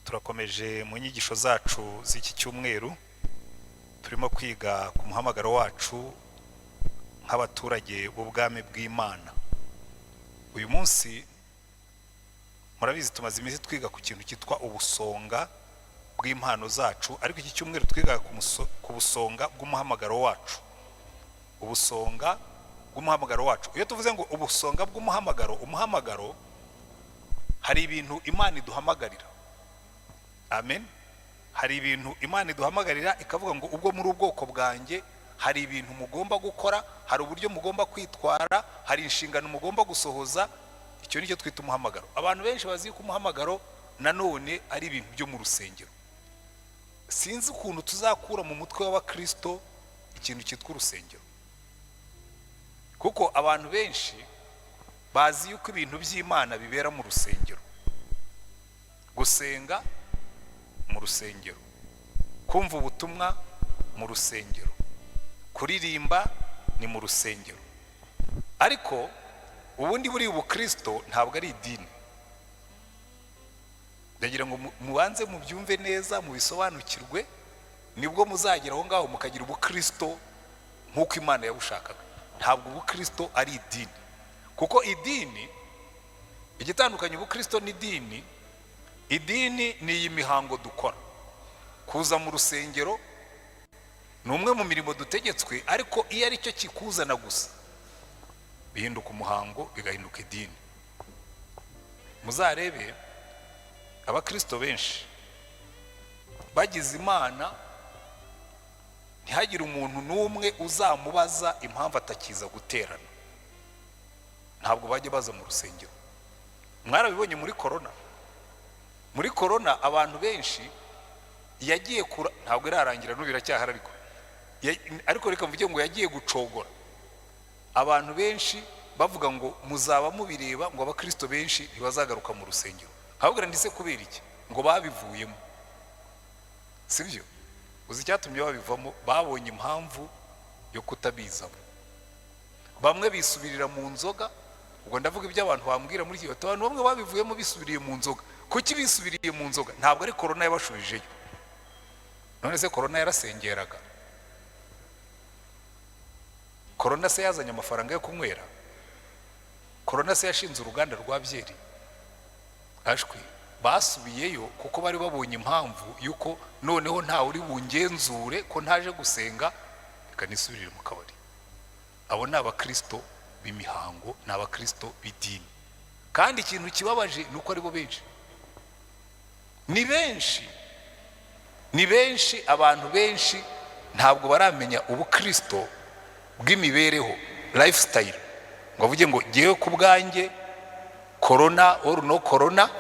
turakomeje mu nyigisho zacu z'iki cyumweru turimo kwiga ku muhamagaro wacu nk'abaturage b'ubwami bw'Imana. Uyu munsi murabizi tumaze iminsi twiga ku kintu cyitwa ubusonga bw'impano zacu, ariko iki cyumweru twiga ku busonga bw'umuhamagaro wacu. Ubusonga bw'umuhamagaro wacu, iyo tuvuze ngo ubusonga bw'umuhamagaro, umuhamagaro hari ibintu Imana iduhamagarira. Amen. Hari ibintu Imana iduhamagarira ikavuga ngo ubwo muri ubwoko bwanjye hari ibintu mugomba gukora, hari uburyo mugomba kwitwara, hari inshingano mugomba gusohoza. Icyo nicyo twita umuhamagaro. Abantu benshi bazi ko umuhamagaro nanone ari ibintu byo mu rusengero. Sinzi ukuntu tuzakura mu mutwe w'abakristo ikintu cyitwa urusengero, kuko abantu benshi bazi yuko ibintu by'Imana bibera mu rusengero. Gusenga mu rusengero, kumva ubutumwa mu rusengero, kuririmba ni mu rusengero. Ariko ubundi buri ubukristo ntabwo ari idini. Ndagira ngo mubanze mubyumve neza, mubisobanukirwe, nibwo muzagera aho ngaho mukagira ubukristo nk'uko Imana yabushakaga. Ntabwo ubukristo ari idini, kuko idini, igitandukanye ubukristo n'idini, idini ni iyi mihango dukora. Kuza mu rusengero ni umwe mu mirimo dutegetswe, ariko iyo ari cyo kikuzana gusa bihinduka umuhango, bigahinduka idini. Muzarebe abakristo benshi bagize Imana, ntihagire umuntu n'umwe uzamubaza impamvu atakiza guterana. Ntabwo bajya baza mu rusengero. Mwarabibonye muri corona. Muri corona abantu benshi yagiye ntabwo irarangira n'ubiracyahara, ariko reka mvuge ngo yagiye gucogora. Abantu benshi bavuga ngo muzaba mubireba, ngo abakristo benshi ntibazagaruka mu rusengero. Habwira ndise kubera iki? Ngo babivuyemo. Sibyo? Uzi icyatumye babivamo? Babonye impamvu yo kutabizamo. Bamwe bisubirira mu nzoga. Ubwo ndavuga ibyo abantu bambwira muri iki abantu bamwe babivuyemo bisubiriye mu nzoga. Kuki bisubiriye mu nzoga? Ntabwo ari corona yabashubijeyo. None se corona yarasengeraga? Corona se yazanye amafaranga yo kunywera? Corona se yashinze uruganda rwa byeri? Ashwi basubiyeyo kuko bari babonye impamvu yuko noneho nta uri bungenzure ko ntaje gusenga, reka nisubirire mu kabari. Abo ni abakristo b'imihango, ni abakristo b'idini. Kandi ikintu kibabaje ni uko ari bo benshi. Ni benshi, abantu benshi ntabwo baramenya ubukristo bw'imibereho, lifestyle. Ngo avuge ngo ngewe ku bwanjye corona or no corona,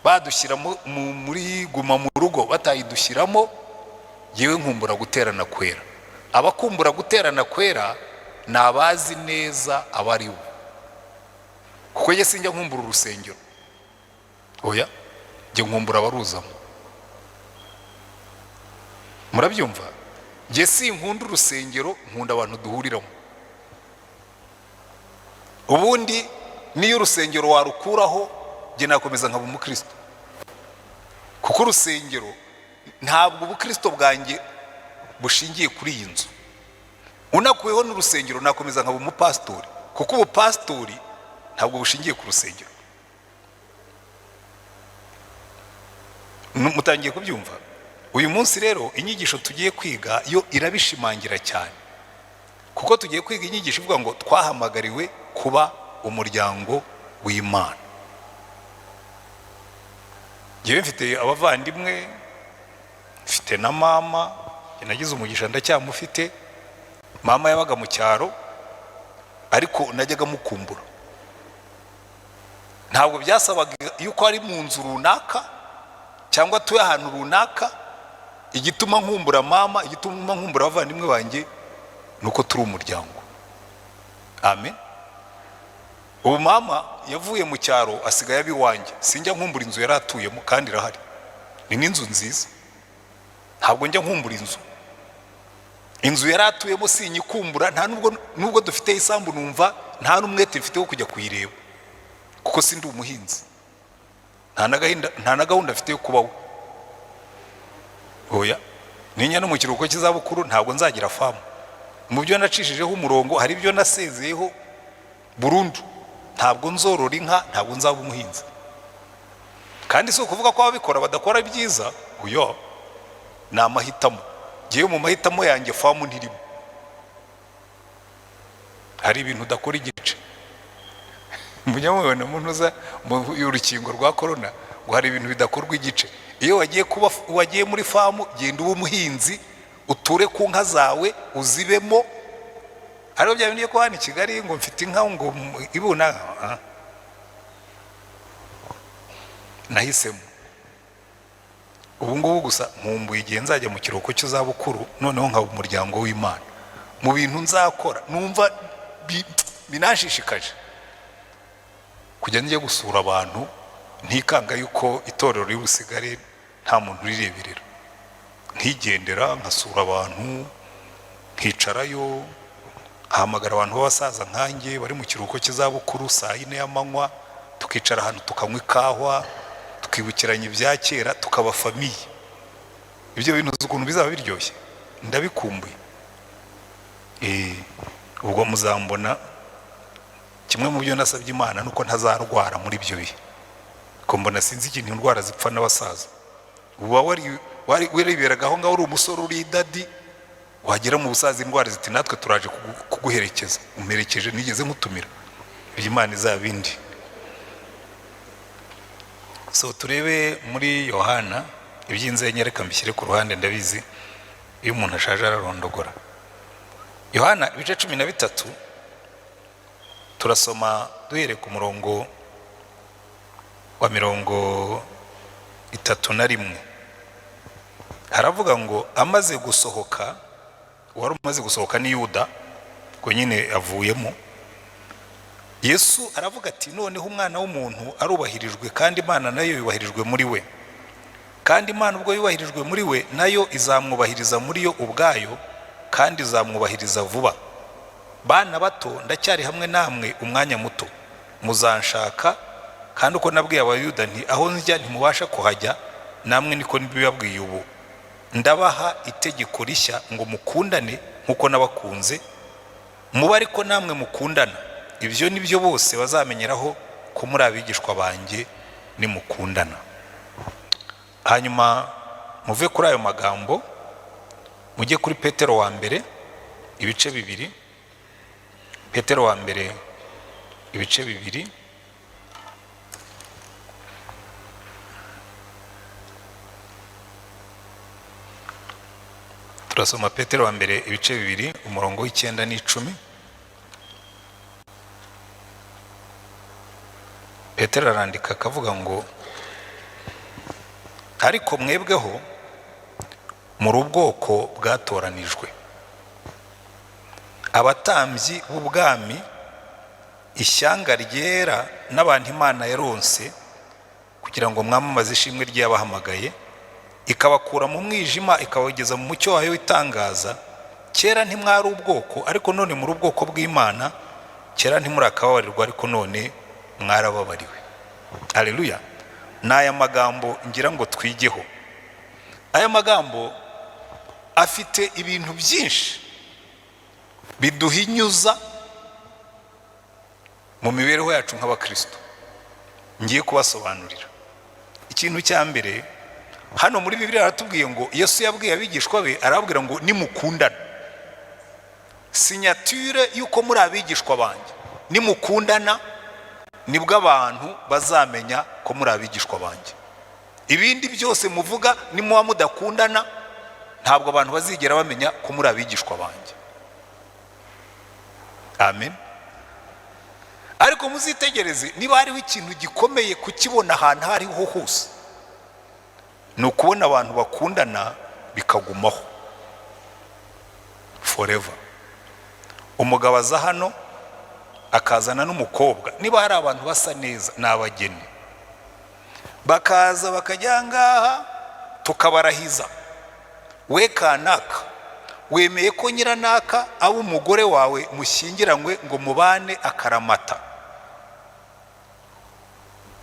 badushyira muri guma mu rugo batayidushyiramo, ngewe nkumbura guterana kwera. Abakumbura guterana kwera ni abazi neza abari bo, kuko njye sinjya nkumbura urusengero. Oya, njye nkumbura abaruzamo. Murabyumva? Njye sinkunda urusengero, nkunda abantu duhuriramo. Ubundi niyo urusengero warukuraho, njye nakomeza nkaba umukristo, kuko urusengero ntabwo ubukristo bwanjye bushingiye kuri iyi nzu. Unakuyeho n'urusengero nakomeza nkaba umupasitori, kuko ubupasitori ntabwo bushingiye ku rusengero. Mutangiye kubyumva? Uyu munsi rero inyigisho tugiye kwiga yo irabishimangira cyane, kuko tugiye kwiga inyigisho ivuga ngo twahamagariwe kuba umuryango w'Imana. Ngewe mfite abavandimwe, mfite na mama, nagize umugisha ndacyamufite. Mama yabaga mu cyaro, ariko najyaga mukumbura. Ntabwo byasabaga yuko ari mu nzu runaka cyangwa tuye ahantu runaka. Igituma nkumbura mama, igituma nkumbura abavandimwe banjye, nuko turi umuryango. Amen. Ubu mama yavuye mu cyaro asigaye abiwanjye. Sinjya nkumbura inzu yaratuyemo kandi irahari. Ni n'inzu nziza. Ntabwo njya nkumbura inzu. Inzu yaratuyemo sinyikumbura, nta nubwo dufite isambu numva nta n'umwete mfite wo kujya kuyireba, kuko sindi umuhinzi. nta na gahunda afite yo kubaho. Oya, ninya no mu kiruhuko cy'izabukuru ntabwo nzagira famu. Mu byo nacishijeho umurongo hari ibyo nasezeyeho burundu. Ntabwo nzorora inka, ntabwo nzaba umuhinzi. Kandi si ukuvuga ko ababikora badakora byiza, oya, ni amahitamo. Ngewe mu mahitamo yanjye famu ntirimo. Hari ibintu udakora igice. Munyamubona muntu uza mu urukingo rwa corona ngo hari ibintu bidakorwa igice. Iyo wagiye muri famu, genda ube umuhinzi, uture ku nka zawe, uzibemo. Hariho bya bintu ko hano i Kigali ngo mfite inka ngo ibuna. Nahisemo ubu ngubu gusa nkumbuye igihe nzajya mu kiruhuko cy'izabukuru, noneho nkaba umuryango w'Imana. Mu bintu nzakora numva binashishikaje kujya njye gusura abantu, ntikanga yuko itorero riri busigare nta muntu urireberera. Nkigendera nkasura abantu, nkicarayo, ahamagara abantu b'abasaza nkanjye bari mu kiruhuko cy'izabukuru saa 4 y'amanywa, tukicara ahantu tukanywa ikawa, tukibukiranya ibya kera, tukaba famiye. Ibyo bintu ukuntu bizaba biryoshye, ndabikumbuye. Ubwo muzambona kimwe mu byo nasabye Imana nuko ntazarwara muri ibyo bihe. Ko mbona sinzi ikintu indwara zipfa n'abasaza. Uba wari wireberaga aho ngaho uri umusore uri dadi, wagera mu busaza indwara ziti natwe turaje kuguherekeza. Umperekeje nigeze mutumira. Imana izabindi. So turebe muri Yohana, iby'inzenye reka mbishyire ku ruhande, ndabizi iyo umuntu ashaje ararondogora. Yohana ibice 13 turasoma duhere ku murongo wa 31. Haravuga ngo amaze gusohoka, wari umaze gusohoka ni Yuda, ko nyine avuyemo. Yesu aravuga ati noneho umwana w'umuntu arubahirijwe, kandi Imana nayo yubahirijwe muri we. Kandi Imana ubwo yubahirijwe muri we, nayo izamwubahiriza muri yo ubwayo, kandi izamwubahiriza vuba. Bana bato, ndacyari hamwe namwe umwanya muto. Muzanshaka, kandi uko nabwiye abayuda nti aho njya ntimubasha kuhajya, namwe niko nibibabwiye ubu. Ndabaha itegeko rishya ngo mukundane nkuko nabakunze, muba ariko namwe mukundana. Ibyo nibyo bose bazamenyeraho ko muri abigishwa banjye nimukundana. Hanyuma muve kuri ayo magambo mujye kuri Petero wa mbere ibice 2. Petero wa mbere ibice 2. Turasoma Petero wa mbere ibice 2 umurongo w'9 n'10. Petero arandika akavuga ngo ariko mwebweho muri ubwoko bwatoranijwe, abatambyi b'ubwami, ishyanga ryera, n'abantu Imana yaronse kugira ngo mwamamaze ishimwe ry'abahamagaye, ikabakura mu mwijima ikabageza mu mucyo wayo itangaza. Kera ntimwari ubwoko, ariko none muri ubwoko bw'Imana. Kera ntimurakababarirwa, ariko none mwarababariwe. Haleluya. N'aya magambo ngira ngo twigeho. Aya magambo afite ibintu byinshi biduhinyuza mu mibereho yacu nk'abakristo. Ngiye kubasobanurira. Ikintu cya mbere, hano muri Bibiliya aratubwiye ngo Yesu yabwiye abigishwa be, arababwira ngo nimukundana. Signature yuko muri abigishwa banjye. Nimukundana nibwo abantu bazamenya ko muri abigishwa banjye. Ibindi byose muvuga nimuba mudakundana, ntabwo abantu bazigera bamenya ko muri abigishwa banjye. Amen. Ariko muzitegereze, niba hariho ikintu gikomeye kukibona ahantu hariho hose, ni ukubona abantu bakundana bikagumaho forever. Umugabo aza hano akazana n'umukobwa, niba hari abantu basa neza n'abageni, bakaza bakajya ngaha tukabarahiza, we kanaka wemeye ko nyiranaka abo umugore wawe mushyingiranywe ngo mubane akaramata.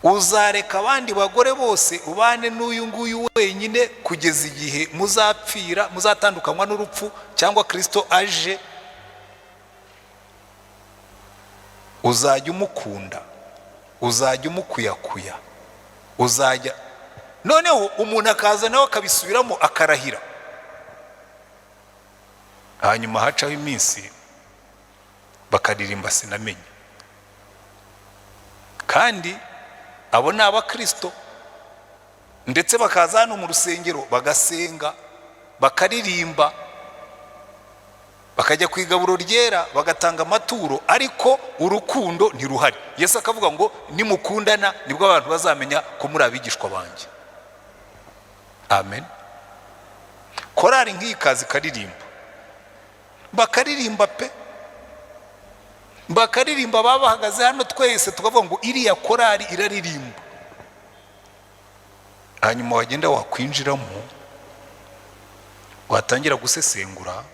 uzareka abandi bagore bose ubane n'uyu nguyu wenyine kugeza igihe muzapfira, muzatandukanywa n'urupfu cyangwa Kristo aje. Uzajya umukunda, uzajya umukuyakuya, uzajya noneho umuntu akaza nawe akabisubiramo akarahira. Hanyuma hacaho iminsi bakaririmba sinamenye. Kandi abo ni abakristo, ndetse bakaza hano mu rusengero bagasenga, bakaririmba, bakajya ku igaburo ryera, bagatanga amaturo, ariko urukundo ntiruhari. Yesu akavuga ngo nimukundana nibwo abantu bazamenya ko muri abigishwa banjye. Amen. Korari nk'iyi kazi karirimba, bakaririmba pe, bakaririmba, baba bahagaze hano twese tukavuga ngo iriya korari iraririmba. Hanyuma wagenda wakwinjiramo, watangira gusesengura,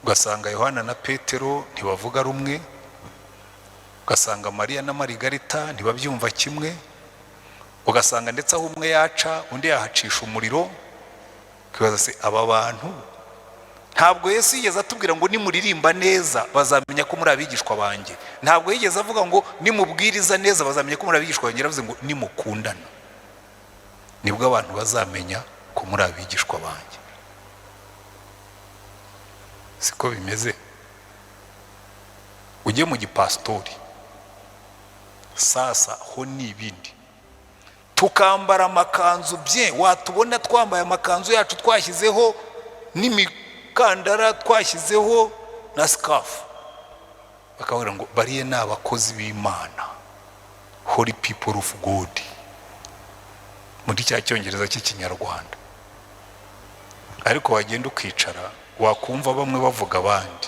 ugasanga Yohana na Petero ntibavuga rumwe, ugasanga Mariya na Marigarita ntibabyumva kimwe, ugasanga ndetse aho umwe yaca undi yahacisha umuriro. Kibaza se aba bantu ntabwo Yesu yigeze atubwira ngo nimuririmba neza bazamenya ko muri abigishwa banjye. Ntabwo yigeze avuga ngo nimubwiriza neza bazamenya ko muri abigishwa banjye. Yaravuze ngo nimukundana nibwo abantu bazamenya ko muri abigishwa banjye. Siko bimeze. Ujye mu gipastori sasa ho n'ibindi, tukambara amakanzu bye, watubona twambaye amakanzu yacu twashyizeho n'imikandara, twashyizeho na scarf, bakabura ngo bariye ni abakozi b'Imana, holy people of God, muri cya cyongereza cy'ikinyarwanda. Ariko wagenda ukicara wakumva bamwe bavuga abandi,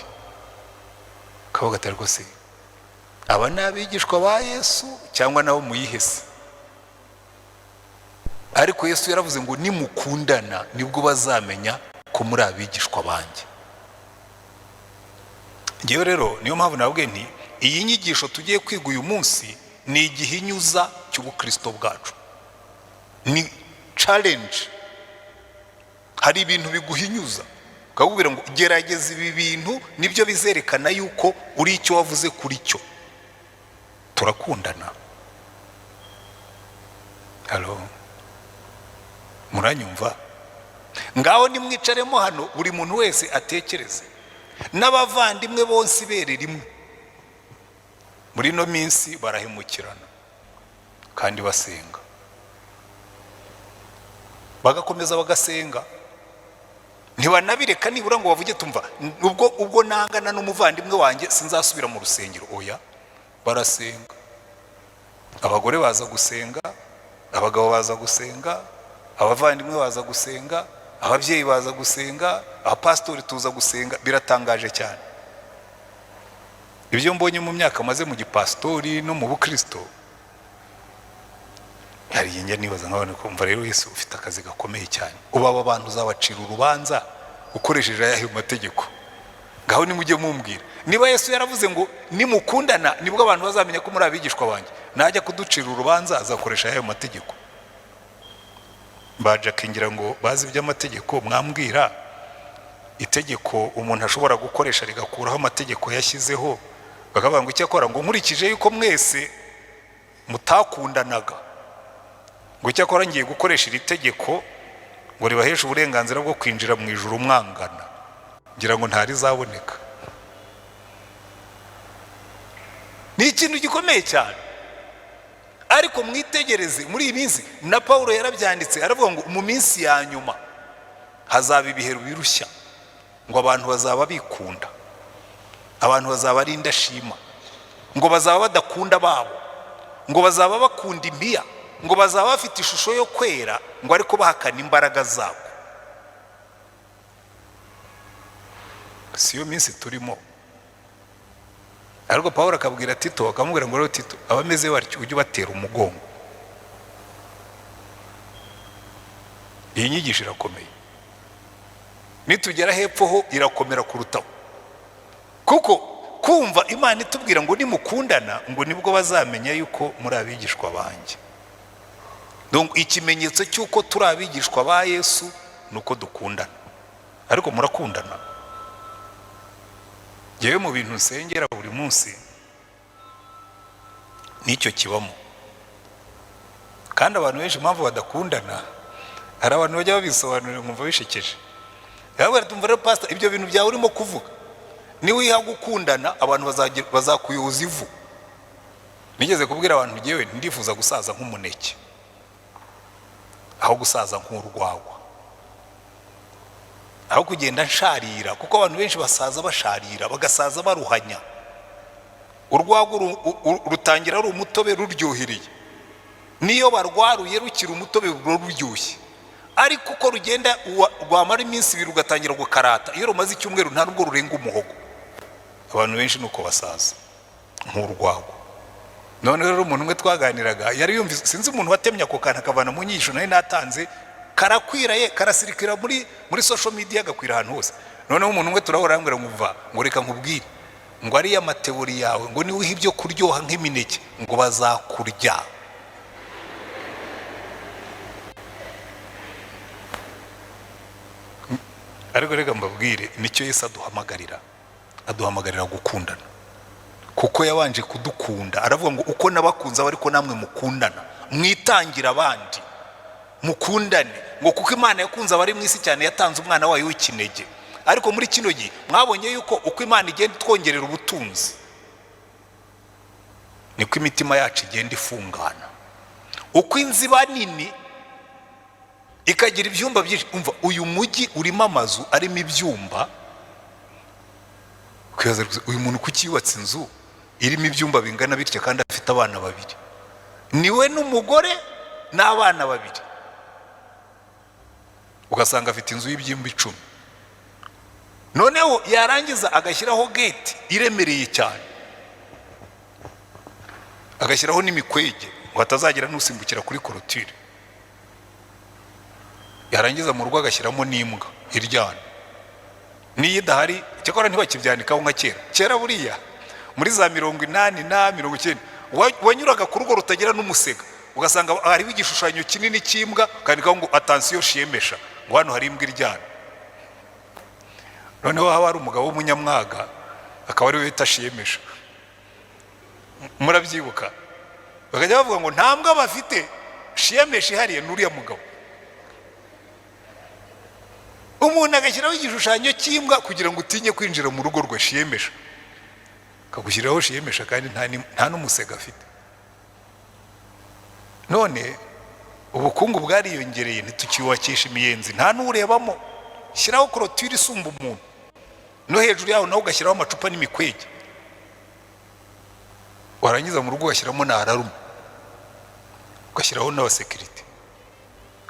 kavuga ati ariko se aba ni abigishwa ba Yesu cyangwa nabo muyihese? Ariko Yesu yaravuze ngo nimukundana nibwo bazamenya ko muri abigishwa banjye. Ngewe rero niyo mpamvu nababwiye nti iyi nyigisho tugiye kwiga uyu munsi ni igihinyuza cy'ubukristo bwacu, ni challenge. Hari ibintu biguhinyuza ukabwira ngo gerageza ibi bintu, nibyo bizerekana yuko uri icyo wavuze kuri cyo. Turakundana. Hello, muranyumva? Ngaho nimwicaremo hano buri muntu wese atekereze, n'abavandimwe bonse ibere rimwe. Muri no minsi barahemukirana kandi basenga, bagakomeza bagasenga, ntibanabireka nibura ngo bavuge tumva ubwo nangana n'umuvandimwe wanjye sinzasubira mu rusengero. Oya, barasenga. Abagore baza gusenga, abagabo baza gusenga, abavandimwe baza gusenga, ababyeyi baza gusenga, abapastori tuza gusenga. Biratangaje cyane ibyo mbonye mu myaka maze mu gipastori no mu bukristo. Hari njye nibaza nkabone kumva rero Yesu ufite akazi gakomeye cyane. Uba aba bantu uzabacira urubanza ukoresheje ayahe mategeko? Ngaho nimujye mumbwira niba Yesu yaravuze ngo nimukundana nibwo abantu bazamenya ko muri abigishwa banjye, najya kuducira urubanza azakoresha ayahe mategeko? Baje akingira ngo bazi iby'amategeko, mwambwira itegeko umuntu ashobora gukoresha rigakuraho amategeko yashyizeho, bakavuga ngo icyakora ngo nkurikije yuko mwese mutakundanaga, ngo icyakora ngiye gukoresha iri tegeko ngo ribaheshe uburenganzira bwo kwinjira mu ijuru mwangana. Ngira ngo ntarizaboneka. Ni ikintu gikomeye cyane. Ariko mwitegereze muri iyi minsi, na Paulo yarabyanditse aravuga ngo mu minsi ya nyuma hazaba ibihe birushya, ngo abantu bazaba bikunda, abantu bazaba ari indashima, ngo bazaba badakunda babo, ngo bazaba bakunda impiya, ngo bazaba bafite ishusho yo kwera, ngo ariko bahakana imbaraga zabo. Siyo minsi turimo. Ariko Paulo akabwira Tito, akamubwira ngo rero Tito, abameze batyo ujye batera umugongo. Iyi nyigisho irakomeye, nitugera hepfo ho irakomera kurutaho, kuko kumva Imana itubwira ngo nimukundana ngo nibwo bazamenya yuko muri abigishwa banjye. Donc ikimenyetso cy'uko turi abigishwa ba Yesu nuko dukundana. Ariko murakundana? Yewe mu bintu nsengera buri munsi nicyo kibamo. Kandi abantu benshi impamvu badakundana, hari abantu bajya babisobanurira nkumva bishekeje. Yabwira tumva rero pastor, ibyo bintu byawe urimo kuvuga ni wiha gukundana abantu bazakuyoza ivu. Nigeze kubwira abantu ngewe ndifuza gusaza nk'umuneke aho gusaza nk'urwagwa, aho kugenda nsharira, kuko abantu benshi basaza basharira, bagasaza baruhanya. Urwagwa rutangira ari umutobe ruryohereye, niyo barwaruye rukira umutobe ruryoshye, ariko uko rugenda rwamara iminsi 2 ugatangira gukarata, iyo rumaze icyumweru nta nubwo rurenga umuhogo. Abantu benshi nuko basaza nk'urwagwa. None rero umuntu umwe twaganiraga yari yumvise, sinzi umuntu watemnya ako kana akavana mu nyigisho nayo natanze, karakwiraye karasirikira muri social media gakwira ahantu hose. Noneho umuntu umwe turahora arambwira ngo reka nkubwire ngo ari ya mateori yawe ngo ni wiha ibyo kuryoha nk'imineke ngo bazakurya. Ariko reka mbabwire nicyo Yesu aduhamagarira gukundana, kuko yabanje kudukunda. Aravuga ngo uko nabakunze ariko namwe mukundana, mwitangira abandi, mukundane, ngo kuko Imana yakunze abari mu isi cyane yatanze umwana wayo w'ikinege. Ariko muri kino gihe mwabonye yuko uko Imana igenda twongerera ubutunzi niko imitima yacu igenda ifungana. Uko inziba nini ikagira ibyumba byinshi, umva uyu mujyi urimo amazu arimo ibyumba, kwibaza uyu muntu kuki yubatse inzu irimo ibyumba bingana bityo kandi afite abana 2, niwe n'umugore n'abana 2, ugasanga afite inzu y'ibyumba 10. Noneho yarangiza agashyiraho gate iremereye cyane, agashyiraho n'imikwege ngo hatazagira n'usimbukira kuri korotire. Yarangiza mu rugo agashyiramo n'imbwa iryana, niyo idahari cyakora ntibakibyanikaho nka kera buriya muri za 80 na 90 wanyuraga ku rugo rutagira n'umusega, ugasanga hariho igishushanyo kinini cy'imbwa kandikaho ngo attention shiyemesha, ngo hano hari imbwa iryana. Noneho haba hari umugabo w'umunyamwaga akaba ari we bita shiyemesha, murabyibuka? Bakajya bavuga ngo nta mbwa bafite, shiyemesha ihariye n'uriya mugabo. Umuntu agashyiraho igishushanyo cy'imbwa kugira ngo utinye kwinjira mu rugo rwa shiyemesha, akagushyiraho shiyemesha kandi nta n'umusega afite. None ubukungu bwariyongereye, ntitukiwakisha imiyenzi, nta n'urebamo. Shyiraho korotire isumba umuntu, no hejuru yaho naho ugashyiraho amacupa n'imikwege, warangiza mu rugo ugashyiramo na ararume, ugashyiraho n'abasekirite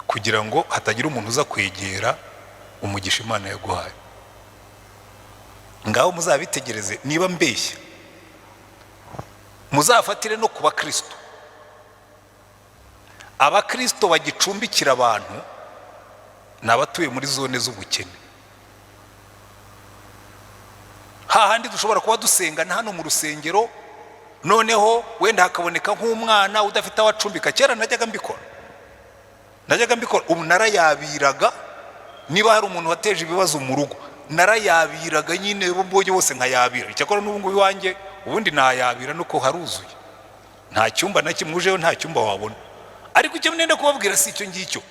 kugira ngo hatagira umuntu uza kwegera umugisha Imana yaguhaye. Ngaho muzabitegereze, niba mbeshya muzafatire no kuba Kristo. Abakristo bagicumbikira abantu n'abatuye muri zone z'ubukene. Hahandi dushobora kuba dusengana hano mu rusengero, noneho wenda hakaboneka nk'umwana udafite awacumbika. Kera najyaga mbikora, ubu narayabiraga. Niba hari umuntu wateje ibibazo mu rugo narayabiraga nyine, mbonye bose nkayabira. Cyakora n'ubu ngubu iwanjye ubundi nayabira nuko haruzuye, nta cyumba na kimwe ujeho, nta cyumba wabona. Ariko icyo nenda kubabwira si icyo ngicyo,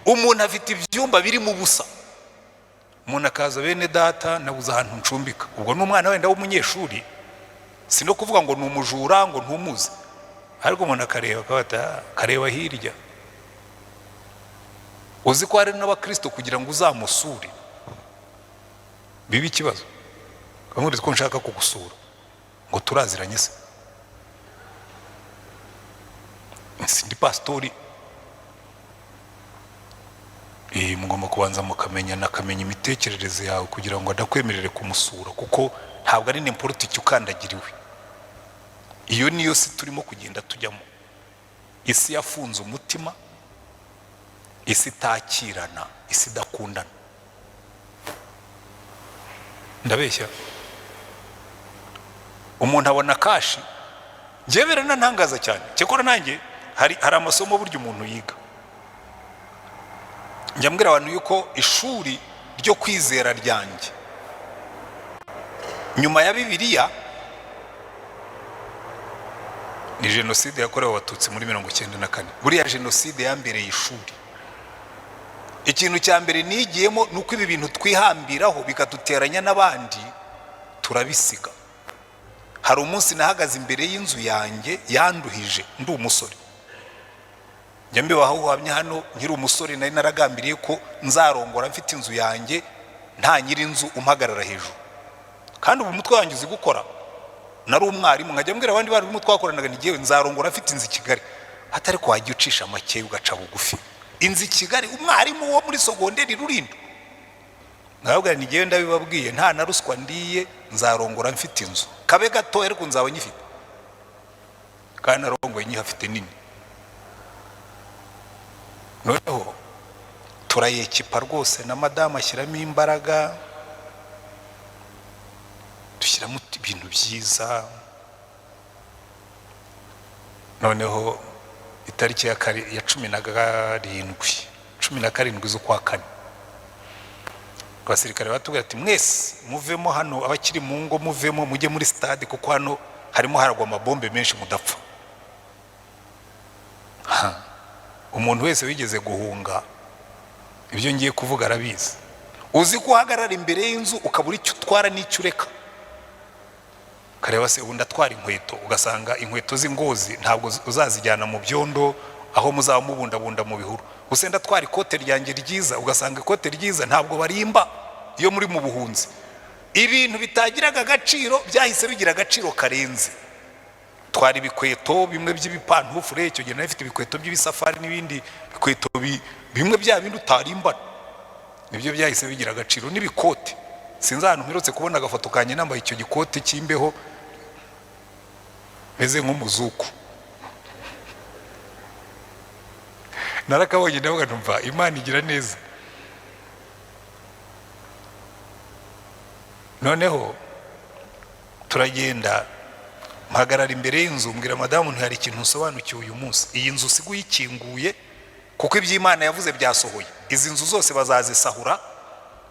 umuntu afite ibyumba biri mu busa, umuntu akaza bene data nabuze ahantu ncumbika. Ubwo n'umwana wenda w'umunyeshuri, si no kuvuga ngo ni umujura ngo ntumuze, ariko umuntu akareba hirya. Uzi ko hari n'abakristo kugira ngo uzamusure bibi ikibazo, kamuri ko nshaka kugusura ngo turaziranye se, sindi pastori. Mugomba kubanza mukamenya imitekerereze yawe kugira ngo adakwemerere kumusura, kuko ntabwo ari n'importe icyo ukandagiriwe. Iyo niyo si turimo kugenda tujyamo, isi yafunze umutima, isi itakirana, isi idakundana. Ndabeshya? umuntu abona kashi. Njye biranantangaza cyane, cyakora nanjye hari amasomo burya umuntu yiga. Njya mbwira abantu yuko ishuri ryo kwizera ryanjye nyuma ya Bibiliya ni jenoside yakorewe abatutsi muri 1994. Buriya jenoside yambereye ishuri. Ikintu cya mbere nigiyemo nuko ibi bintu twihambiraho bikaduteranya n'abandi turabisiga. Hari umunsi nahagaze imbere y'inzu yanjye yanduhije ndi umusore. Njya mbibaho uhamya hano nkiri umusore nari naragambiriye ko nzarongora mfite inzu yanjye nta nyiri inzu umpagarara hejuru. Kandi ubu mutwe wanjye uzi gukora. Nari umwarimu nkajya mbwira abandi bari twakoranaga nigiye nzarongora mfite inzu i Kigali. Hatari ko wajya ucisha make ugaca bugufi. Inzu i Kigali umwarimu wo muri sogonderi Rulindo. Nababwira nigiye ndabibabwiye nta na ruswa ndiye nzarongora mfite inzu. Kabe gato ariko nzaba nyifite. Kandi narongoye nyihafite nini. Noneho turayekipa rwose na madama ashyiramo imbaraga, dushyiramo ibintu byiza. Noneho itariki ya 17 z'ukwa kane abasirikare batubwira ati mwese muvemo hano, abakiri mu ngo muvemo mujye muri stade kuko hano harimo haragwa amabombe menshi mudapfa. Umuntu wese wigeze guhunga ibyo ngiye kuvuga arabizi. Uzi ko uhagarara imbere y'inzu ukabura icyo utwara n'icyo ureka. Kareba se ubundi atwara inkweto ugasanga inkweto z'ingozi ntabwo uzazijyana mu byondo aho muzaba mubundabunda mu bihuru. Usenda atwara ikote ryanjye ryiza ugasanga ikote ryiza ntabwo barimba iyo muri mu buhunzi. Ibintu bitagiraga agaciro byahise bigira agaciro karenze. Twari ibikweto bimwe by'ibipantufure, icyo gihe nafite ibikweto by'ibisafari n'ibindi bikweto bimwe bya bindi utarimbana. Nibyo byahise bigira agaciro n'ibikote. Sinzi ahantu mperutse kubona agafoto kanye nambaye icyo gikote cy'imbeho meze nk'umuzuku. Narakabonye ndavuga numva Imana igira neza. Noneho turagenda mpagarara imbere y'inzu mbwira madamu ntihari ikintu usobanukiwe uyu munsi. Iyi nzu sigo yikinguye kuko iby'Imana yavuze byasohoye. Izi nzu zose bazazisahura.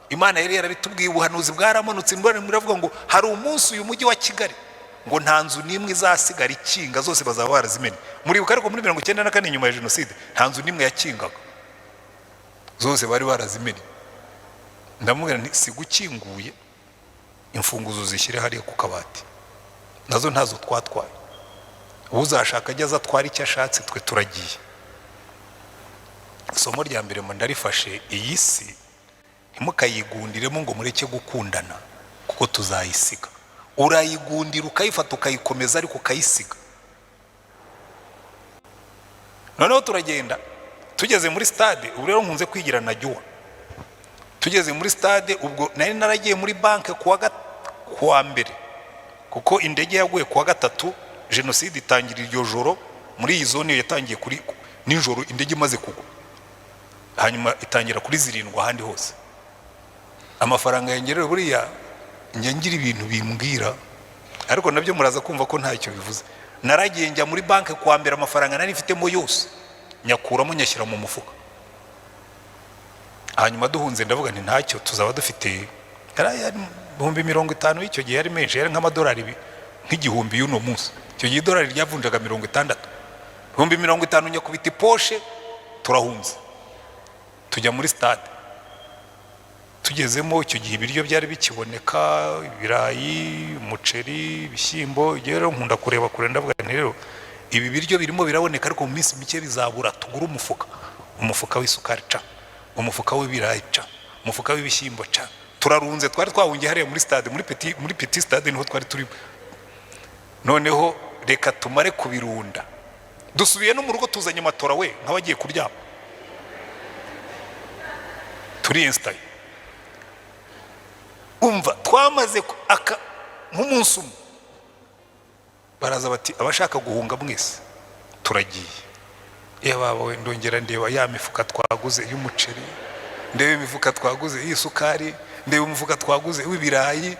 Imana yari yarabitubwiye, ubuhanuzi bwaramanutse muravuga ngo hari umunsi uyu mujyi wa Kigali ngo nta nzu nimwe izasigara ikinga, zose bazaba barazimenya. Muribuka ariko muri 1994 nyuma ya jenoside nta nzu nimwe yakingaga, zose bari barazimenya. Ndamubwira nti sigukinguye, imfunguzo zishyire hariya ku kabati, nazo ntazo twatwaye. Uzashaka ajya azatwara icyo ashatse, twe turagiye. Isomo rya mbere mo ndarifashe, iyi si ntimukayigundiremo ngo mureke gukundana kuko tuzayisiga. Urayigundira ukayifata ukayikomeza ariko ukayisiga. Noneho turagenda tugeze muri stade. Ubu rero nkunze kwigira na Jua. Tugeze muri stade ubwo nari naragiye muri banke kuwa mbere kuko indege yaguye kuwa gatatu, jenoside itangira iryo joro. Muri iyi zone yatangiye kuri nijoro indege imaze kugwa, hanyuma itangira kuri 7 ahandi hose. Amafaranga yangerera buriya ngira ibintu bimbwira, ariko nabyo muraza kumva ko ntacyo bivuze. Naragiye njya muri banke kuwa mbere, amafaranga nari mfitemo yose nyakuramo nyashyira mu mufuka. Hanyuma duhunze ndavuga nti ntacyo tuzaba dufite. Yari 50,000 icyo gihe yari menshi, yari nk'amadolari nk'igihumbi y'uno munsi. Icyo gihe idolari ryavunjaga 60. 50,000 nyakubita iposhe, turahunze tujya muri stade. Tugezemo icyo gihe ibiryo byari bikiboneka, ibirayi, umuceri, ibishyimbo. Rero nkunda kureba kure ndavuga nti rero ibi biryo birimo biraboneka ariko mu minsi mike bizabura. Tugura umufuka w'isukari ca, umufuka w'ibirayi ca, umufuka w'ibishyimbo ca. Turarunze, twari twahungiye hariya muri stade, muri petit stade niho twari turi. Noneho reka tumare kubirunda. Dusubiye no mu rugo tuzanye matora we nk'abagiye kuryama. Turi install. Umva twamaze nk'umunsi umwe baraza bati abashaka guhunga mwese turagiye. Baba we ndongera ndeba ya mifuka twaguze y'umuceri, ndeba imifuka twaguze y'isukari, ndeba umufuka twaguze w'ibirayi.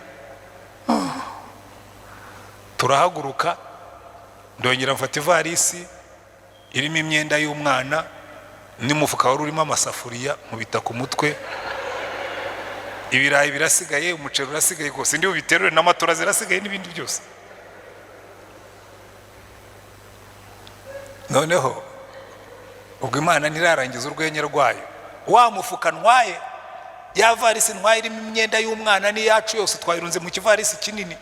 turahaguruka, ndongera mfata ivarisi irimo imyenda y'umwana n'umufuka wari urimo amasafuriya nkubita ku mutwe, ibirayi birasigaye, umuceri urasigaye rwose, ndi bubiterure, n'amatora zirasigaye n'ibindi byose. Noneho ubwo Imana ntirarangiza urwenya rwayo, wa mufuka ntwaye, ya varisi ntwaye irimo imyenda y'umwana n'iyacu yose twayirunze mu kivarisi kinini,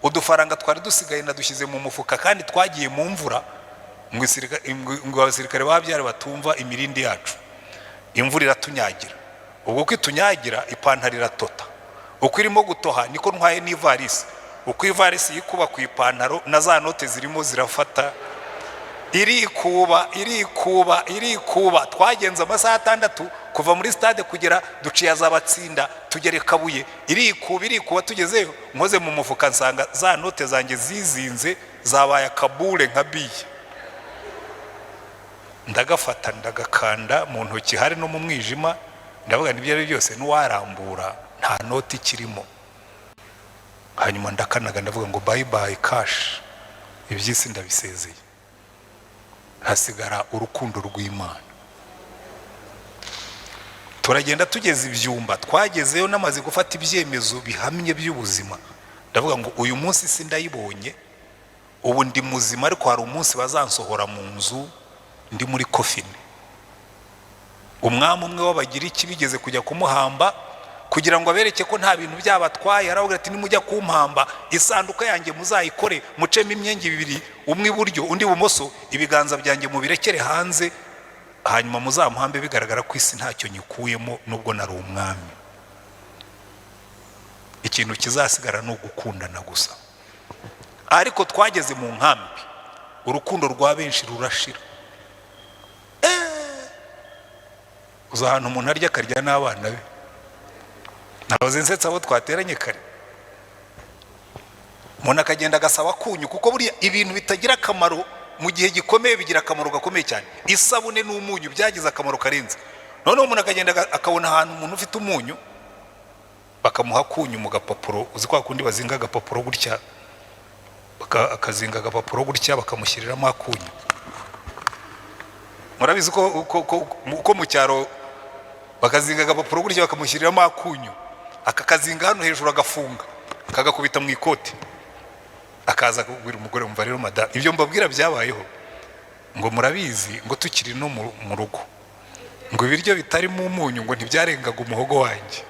udufaranga twari dusigaye nadushyize mu mufuka, kandi twagiye mu mvura ngo abasirikare babyara batumva imirindi yacu, imvura iratunyagira. Ubwo ko itunyagira ipantaro iratota, uko irimo gutoha niko ntwaye n'ivarisi, uko ivarisi yikuba ku ipantaro na za note zirimo zirafata, irikuba. Twagenze amasaha 6 kuva muri stade kugera duciye Azabatsinda tugere Kabuye, irikuba. Tugezeyo nkoze mu mufuka nsanga za note zanjye zizinze zabaye akabure nka biye, ndagafata ndagakanda mu ntoki, hari no mu mwijima, ndavuga nibyo ari byose n'uwarambura nta noti kirimo. Hanyuma ndakanaga ndavuga ngo bye bye cash, ibyisi ndabisezeye, hasigara urukundo rw'Imana. Turagenda tugeze Ibyumba, twagezeyo namaze gufata ibyemezo bihamye by'ubuzima, ndavuga ngo uyu munsi sindayibonye, ubu ndi muzima, ariko hari umunsi bazansohora mu nzu ndi muri kofine. Umwami umwe w'Abagiriki bigeze kujya kumuhamba kugira ngo abereke ko nta bintu byabatwaye, aravuga ati nimujya kumpamba isanduka yanjye muzayikore, mucemo imyenge 2, umwe iburyo undi ibumoso, ibiganza byanjye mubirekere hanze, hanyuma muzamuhambe bigaragara ko isi ntacyo nyikuyemo nubwo nari umwami. Ikintu kizasigara no gukundana gusa. Ariko twageze mu nkambi, urukundo rwa benshi rurashira. Uza ahantu umuntu arya akarya n'abana be, nabaze nsetsa abo twateranye kare, umuntu akagenda agasaba kunyu, kuko buriya ibintu bitagira akamaro mu gihe gikomeye bigira akamaro gakomeye cyane. Isabune n'umunyu byagize akamaro karenze. Noneho umuntu akagenda akabona ahantu umuntu ufite umunyu, bakamuha kunyu mu gapapuro, uzi kwa kundi bazinga agapapuro gutya, akazinga agapapuro gutya bakamushyiriramo akunyu. Murabizi uko mu cyaro bakazinga agapapuro gutya bakamushyiriramo akunyu, akakazinga hano hejuru agafunga, kagakubita mu ikote, akaza kubwira umugore, umva rero madame, ibyo mbabwira byabayeho, ngo murabizi ngo tukiri no mu rugo, ngo ibiryo bitarimo umunyu ngo ntibyarengaga umuhogo wanjye,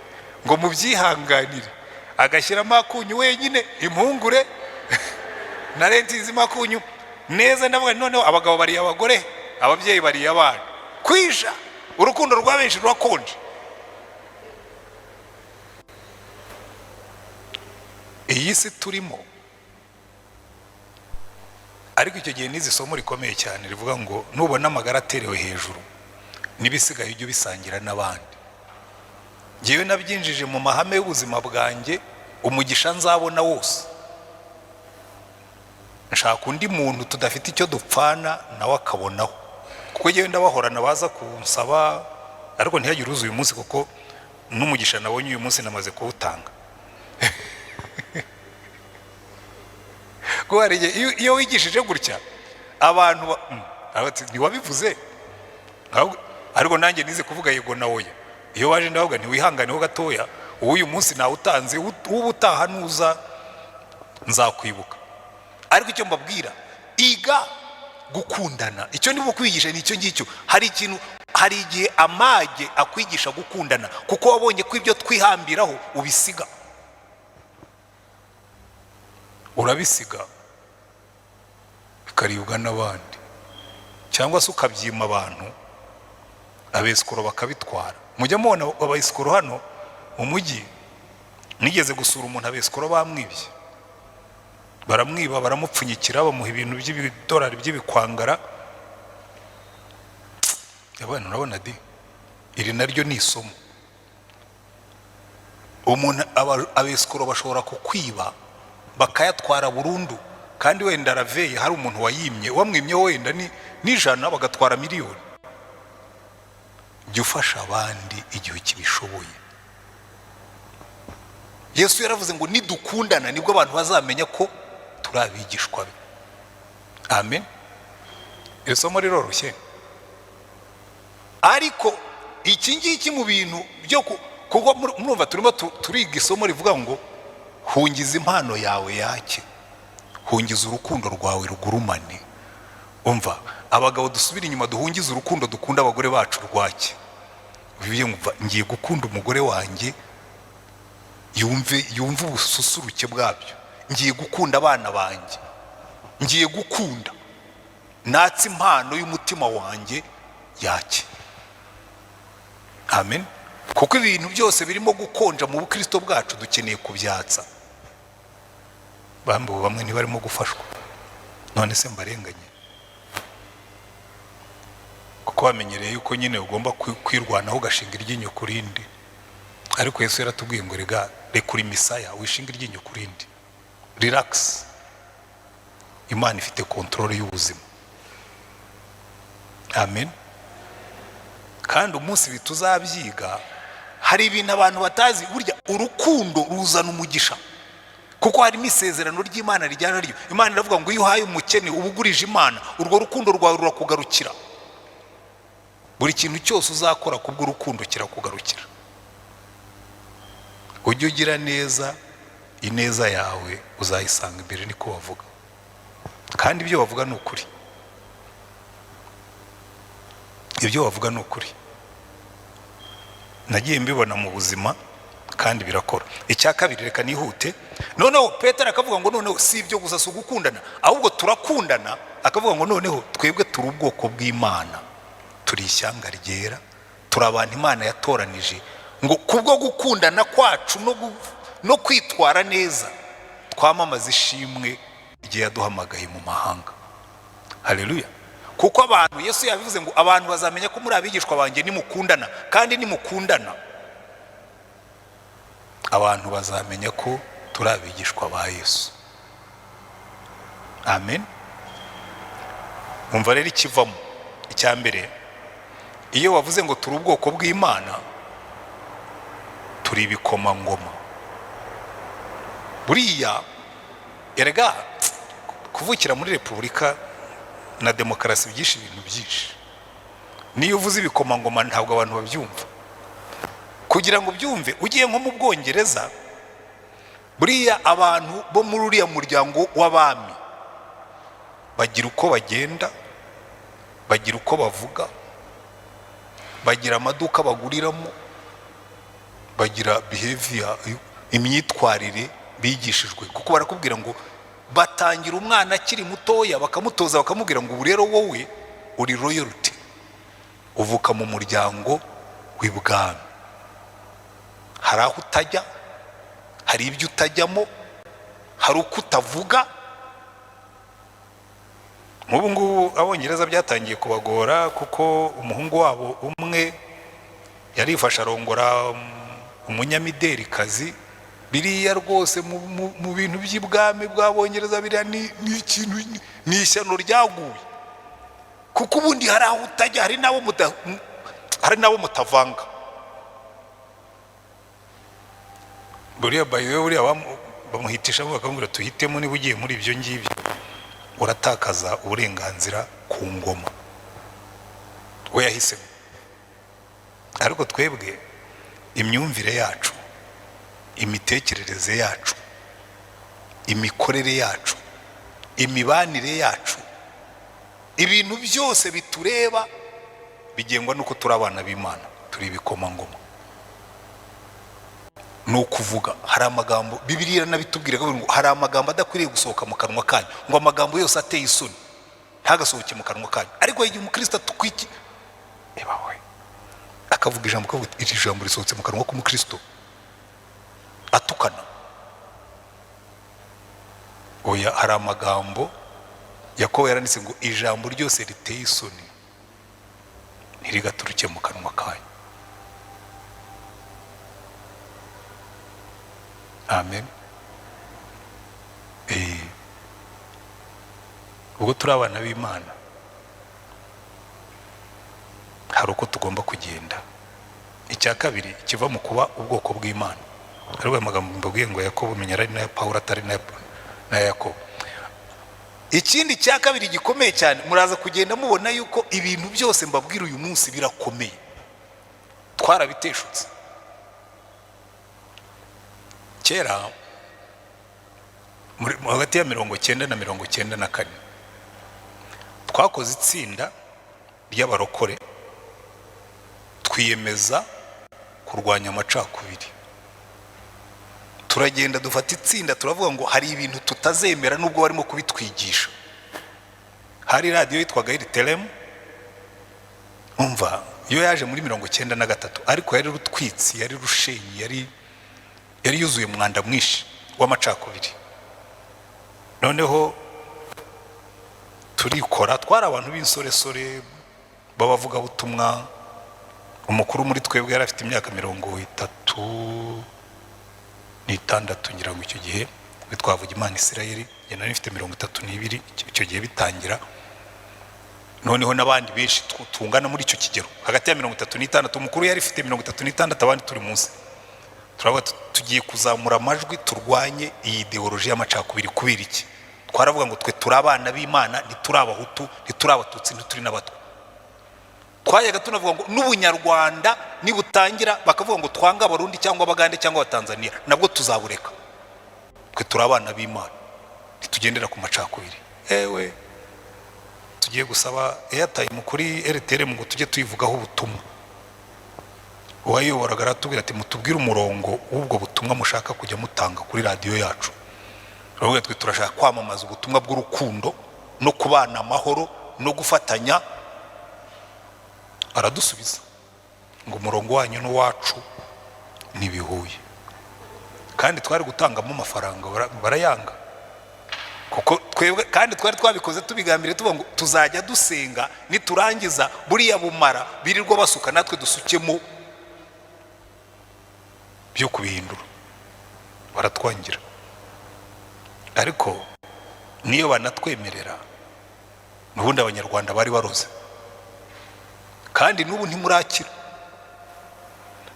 ngo mubyihanganire. Agashyiramo akunyu wenyine, impungure na lentizi makunyu neza. Ndavuga noneho abagabo bari abagore, ababyeyi bari abana, kwisha urukundo rwa benshi rurakonje. Iyi si turimo, ariko icyo gihe nizi somo rikomeye cyane rivuga ngo nubona amagara aterewe hejuru nibisigaye ujye bisangira n'abandi. Ngewe nabyinjije mu mahame y'ubuzima bwanjye, umugisha nzabona wose nshaka undi muntu tudafite icyo dupfana nawe akabonaho, kuko ngewe ndabahorana baza kunsaba, ariko ntihagire uzi uyu munsi, kuko n'umugisha nabonye uyu munsi namaze kuwutanga. Ko iyo wigishije gutya abantu ntiwabivuze, ariko nanjye nize kuvuga yego na oya. Iyo waje ndavuga ntiwihanganeho gatoya, uyu munsi nawe utanze, ubutaha nuza nzakwibuka. Ariko icyo mbabwira, iga gukundana. Icyo ndimo kwigisha ni icyo ngicyo. Hari igihe amage akwigisha gukundana, kuko wabonye ko ibyo twihambiraho ubisiga, urabisiga bikaribwa n'abandi, cyangwa se ukabyima abantu, abesikoro bakabitwara. Mujya mubona abesikoro hano mu mujyi, nigeze gusura umuntu abesikoro bamwibye, baramwiba, baramupfunyikira, bamuha ibintu by'ibidolari by'ibikwangara. Yabana urabona di, iri naryo ni isomo. Umuntu abesikoro bashobora kukwiba bakayatwara burundu, kandi wenda raveye hari umuntu wayimye, wamwimye wenda n'ijana bagatwara miliyoni. Jya ufasha abandi igihe kibishoboye. Yesu yaravuze ngo nidukundana nibwo abantu bazamenya ko turi abigishwa be. Amen. Iri somo riroroshye, ariko iki ngiki mu bintu byo kuko murumva turimo turiga isomo rivuga ngo hungiza impano yawe yake, hungiza urukundo rwawe rugurumane. Umva, abagabo dusubira inyuma duhungiza urukundo dukunda abagore bacu rwake. Ngiye gukunda umugore wanjye yumve ubususuruke bwabyo, ngiye gukunda abana banjye, ngiye gukunda natse impano y'umutima wanjye yake. Amen. Kuko ibintu byose birimo gukonja mu bukristo bwacu dukeneye kubyatsa. Bamwe ntibarimo gufashwa, none se mbarenganye? Kuko bamenyereye yuko nyine ugomba kwirwanaho ugashinga iryinyo ku rindi, ariko Yesu yaratubwiye ngo rekura imisaya wishinga iryinyo ku rindi. Relax. Imana ifite kontrole y'ubuzima. Amen. Kandi umunsi bituzabyiga, hari ibintu abantu batazi, burya urukundo ruzana umugisha. Kuko harimo isezerano ry'Imana rijyana ryo. Imana iravuga ngo iyo uhaye umukene ubugurije Imana, urwo rukundo rwawe rurakugarukira. Buri kintu cyose uzakora kubw'urukundo kirakugarukira. Ujye ugira neza, ineza yawe uzayisanga imbere, niko bavuga. Kandi ibyo bavuga ni ukuri. Ibyo bavuga ni ukuri. Nagiye mbibona mu buzima kandi birakora. Icya kabiri, reka nihute. Noneho Petero akavuga ngo noneho si ibyo gusa si ugukundana, ahubwo turakundana. Akavuga ngo noneho twebwe turi ubwoko bw'Imana, turi ishyanga ryera, turi abantu Imana yatoranije ngo kubwo gukundana kwacu no kwitwara neza twamamaza ishimwe igihe yaduhamagaye mu mahanga. Haleluya. Kuko abantu, Yesu yabivuze ngo abantu bazamenya ko muri abigishwa banjye nimukundana, kandi nimukundana abantu bazamenya ko turi abigishwa ba Yesu. Amen. Umva rero ikivamo. Icya mbere, iyo wavuze ngo turi ubwoko bw'Imana, turi ibikomangoma. Buriya erega kuvukira muri Repubulika na demokarasi byinshi ibintu byinshi. Niyo uvuze ibikomangoma ntabwo abantu babyumva. Kugira ngo byumve, ugiye nko mu Bwongereza, buriya abantu bo muri uriya muryango w'abami bagira uko bagenda, bagira uko bavuga, bagira amaduka baguriramo, bagira behavior, imyitwarire bigishijwe. Kuko barakubwira ngo batangira umwana akiri mutoya bakamutoza, bakamubwira ngo ubu rero wowe uri royalty, uvuka mu muryango w'ibwami. Hari aho utajya, hari ibyo utajyamo, hari uko utavuga. Nk'ubu ngubu Abongereza byatangiye kubagora, kuko umuhungu wabo umwe yarifasha arongora umunyamiderikazi. Biriya rwose mu bintu by'ibwami bw'Abongereza biriya ni ikintu, ni ishyano ryaguye. Kuko ubundi hari aho utajya, hari nabo mutavanga. Buriya bamuhitishamo bakamubwira tuhitemo, niba ugiye muri ibyo ngibyo uratakaza uburenganzira ku ngoma. We yahisemo. Ariko twebwe imyumvire yacu, imitekerereze yacu, imikorere yacu, imibanire yacu, ibintu byose bitureba bigengwa nuko turi abana b'Imana, turi ibikomangoma. No kuvuga, hari amagambo Bibiliya nabitubwira ngo hari amagambo adakwiriye gusohoka mu kanwa kanyu, ngo amagambo yose ateye isoni ntagasohoke mu kanwa kanyu. Ariko igihe umukristo tukwiki we akavuga ijambo, ko iri jambo risohotse mu kanwa k'umukristo atukana, oya, hari amagambo Yakobo yaranditse ngo ijambo ryose riteye isoni ntirigaturuke mu kanwa kanyu. Amen. Ubwo turi abana b'Imana, hari uko tugomba kugenda. Icya kabiri kiva mu kuba ubwoko bw'Imana, ariko amagambo mbabwiye ngo Yakobo menya ari na Pawulo atari na Yakobo. ikindi cya kabiri gikomeye cyane, muraza kugenda mubona yuko ibintu byose mbabwira uyu munsi birakomeye, twarabiteshutse. Kera hagati ya 1990 na 1994 twakoze itsinda ry'abarokore twiyemeza kurwanya amacakubiri. Turagenda dufata itsinda turavuga ngo hari ibintu tutazemera nubwo barimo kubitwigisha. Hari radio yitwaga RTLM, umva yo yaje muri 1993, ariko yari rutwitsi, yari rushenyi, yari yuzuye umwanda mwinshi w'amacakubiri. Noneho turikora, twari abantu b'insoresore babavuga butumwa. Umukuru muri twebwe yari afite imyaka 36 ngira ngo icyo gihe, twavuga Imana Isirayeli, yari afite 32 icyo gihe bitangira. Noneho n'abandi benshi tungana muri icyo kigero hagati ya 36, umukuru yari afite 36, abandi turi munsi. Turaba tugiye kuzamura amajwi turwanye iyi ideology y'amacakubiri. Kubera iki? Twaravuga ngo twe turi abana b'Imana, ntituri abahutu, ntituri abatutsi, ntituri n'abatwa. Twayaga tunavuga ngo n'ubunyarwanda nibutangira bakavuga ngo twanga abarundi cyangwa abagande cyangwa abatanzania, nabwo tuzabureka. Twe turi abana b'Imana, ntitugendera ku macakubiri. Ewe tugiye gusaba airtime kuri RTLM ngo tujye tuyivugaho ubutumwa. Uwayoboraga aratubwira ati mutubwire umurongo w'ubwo butumwa mushaka kujya mutanga kuri radio yacu. Turavuga twe turashaka kwamamaza ubutumwa bw'urukundo no kubana amahoro no gufatanya. Aradusubiza ngo umurongo wanyu n'uwacu nibihuye, kandi twari gutangamo amafaranga barayanga. Kuko twebwe kandi twari twabikoze tubigambire tuvuga ngo tuzajya dusenga, niturangiza buriya bumara birirwa basuka natwe dusukemo byo kubihindura. Baratwangira, ariko niyo banatwemerera n'ubundi abanyarwanda bari baroze, kandi n'ubu ntimurakira.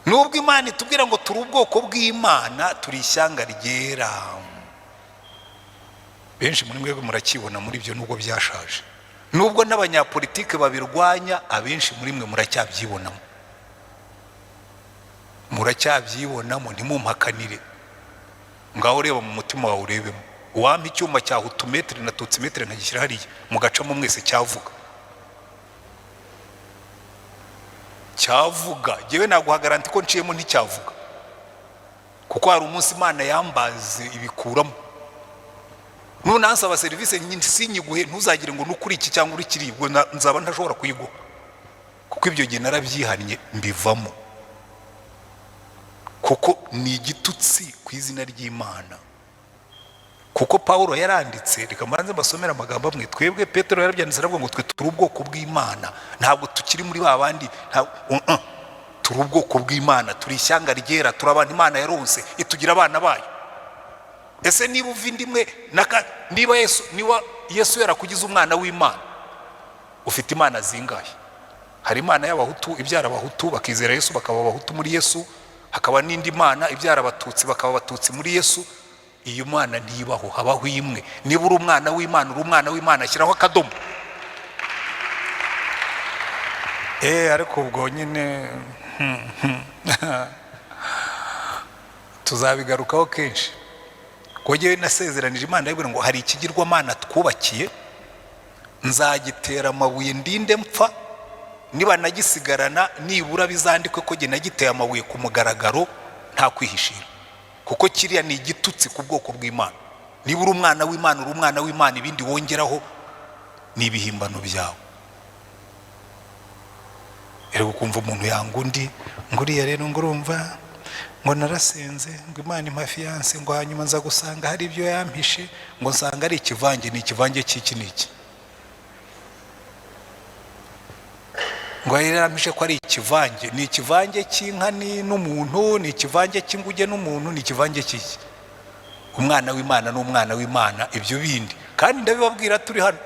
Nubwo Imana itubwira ngo turi ubwoko bw'Imana, turi ishyanga ryera. Benshi muri mwebwe murakibona muri byo nubwo byashaje. Nubwo n'abanyapolitike babirwanya, abenshi muri mwe muracyabyibonamo. Muracyabyibonamo, ntimumpakanire. Ngaho reba mu mutima wawe urebemo. Uwampa icyuma cya hutumetre na tutsimetre nkagishyira hariya mugacamo mwese cyavuga. Cyavuga, jewe naguha garanti ko nciyemo nticyavuga. Kuko hari umunsi Imana yambaze ibikuramo. Nunansaba service sinyiguhe, ntuzagire ngo nukuri iki cyangwa uri kiribwo, nzaba ntashobora kuyiguha. Kuko ibyo gihe narabyihannye mbivamo. Kuko ni igitutsi ku izina ry'Imana. Kuko Paulo yaranditse, reka mbanze mbasomera amagambo amwe. Twebwe Petero yarabyanditse aravuga ngo twe turi ubwoko bw'Imana, ntabwo tukiri muri babandi, turi ubwoko bw'Imana, turi ishyanga ryera, turi abantu Imana yaronse itugira abana bayo. Ese niba uvindimwe niba Yesu yarakugize umwana w'Imana, ufite Imana zingahe? Hari Imana y'abahutu ibyara abahutu bakizera Yesu bakaba abahutu muri Yesu, hakaba n'indi Mana ibyara abatutsi bakaba abatutsi muri Yesu. Iyo Mana ntibaho, habaho imwe. Niba uri umwana w'Imana, uri umwana w'Imana, shyiraho akadomo. Ariko ubwo nyine tuzabigarukaho kenshi. Kuko nasezeranije Imana yabwira ngo hari ikigirwamana twubakiye, nzagitera amabuye ndinde mpfa, niba nagisigarana nibura bizandikwe ko jye nagiteye amabuye ku mugaragaro nta kwihishira. Kuko kiriya ni igitutsi ku bwoko bw'Imana. Niba uri umwana w'Imana, uri umwana w'Imana, ibindi wongeraho ni ibihimbano byawe. Rero ukumva umuntu yanga undi, nguriya rero ngurumva ngo narasenze, ngo Imana impa fiance, ngo hanyuma nza gusanga hari ibyo yampishe, ngo nsanga ari ikivange. Ni ikivange cy'iki n'iki? Ngo yarampishe ko ari ikivange. Ni ikivange cy'inka n'umuntu, ni ikivange cy'inguge n'umuntu, ni ikivange cy'iki? Umwana w'Imana n'umwana w'Imana, ibyo bindi. Kandi ndabibabwira turi hano,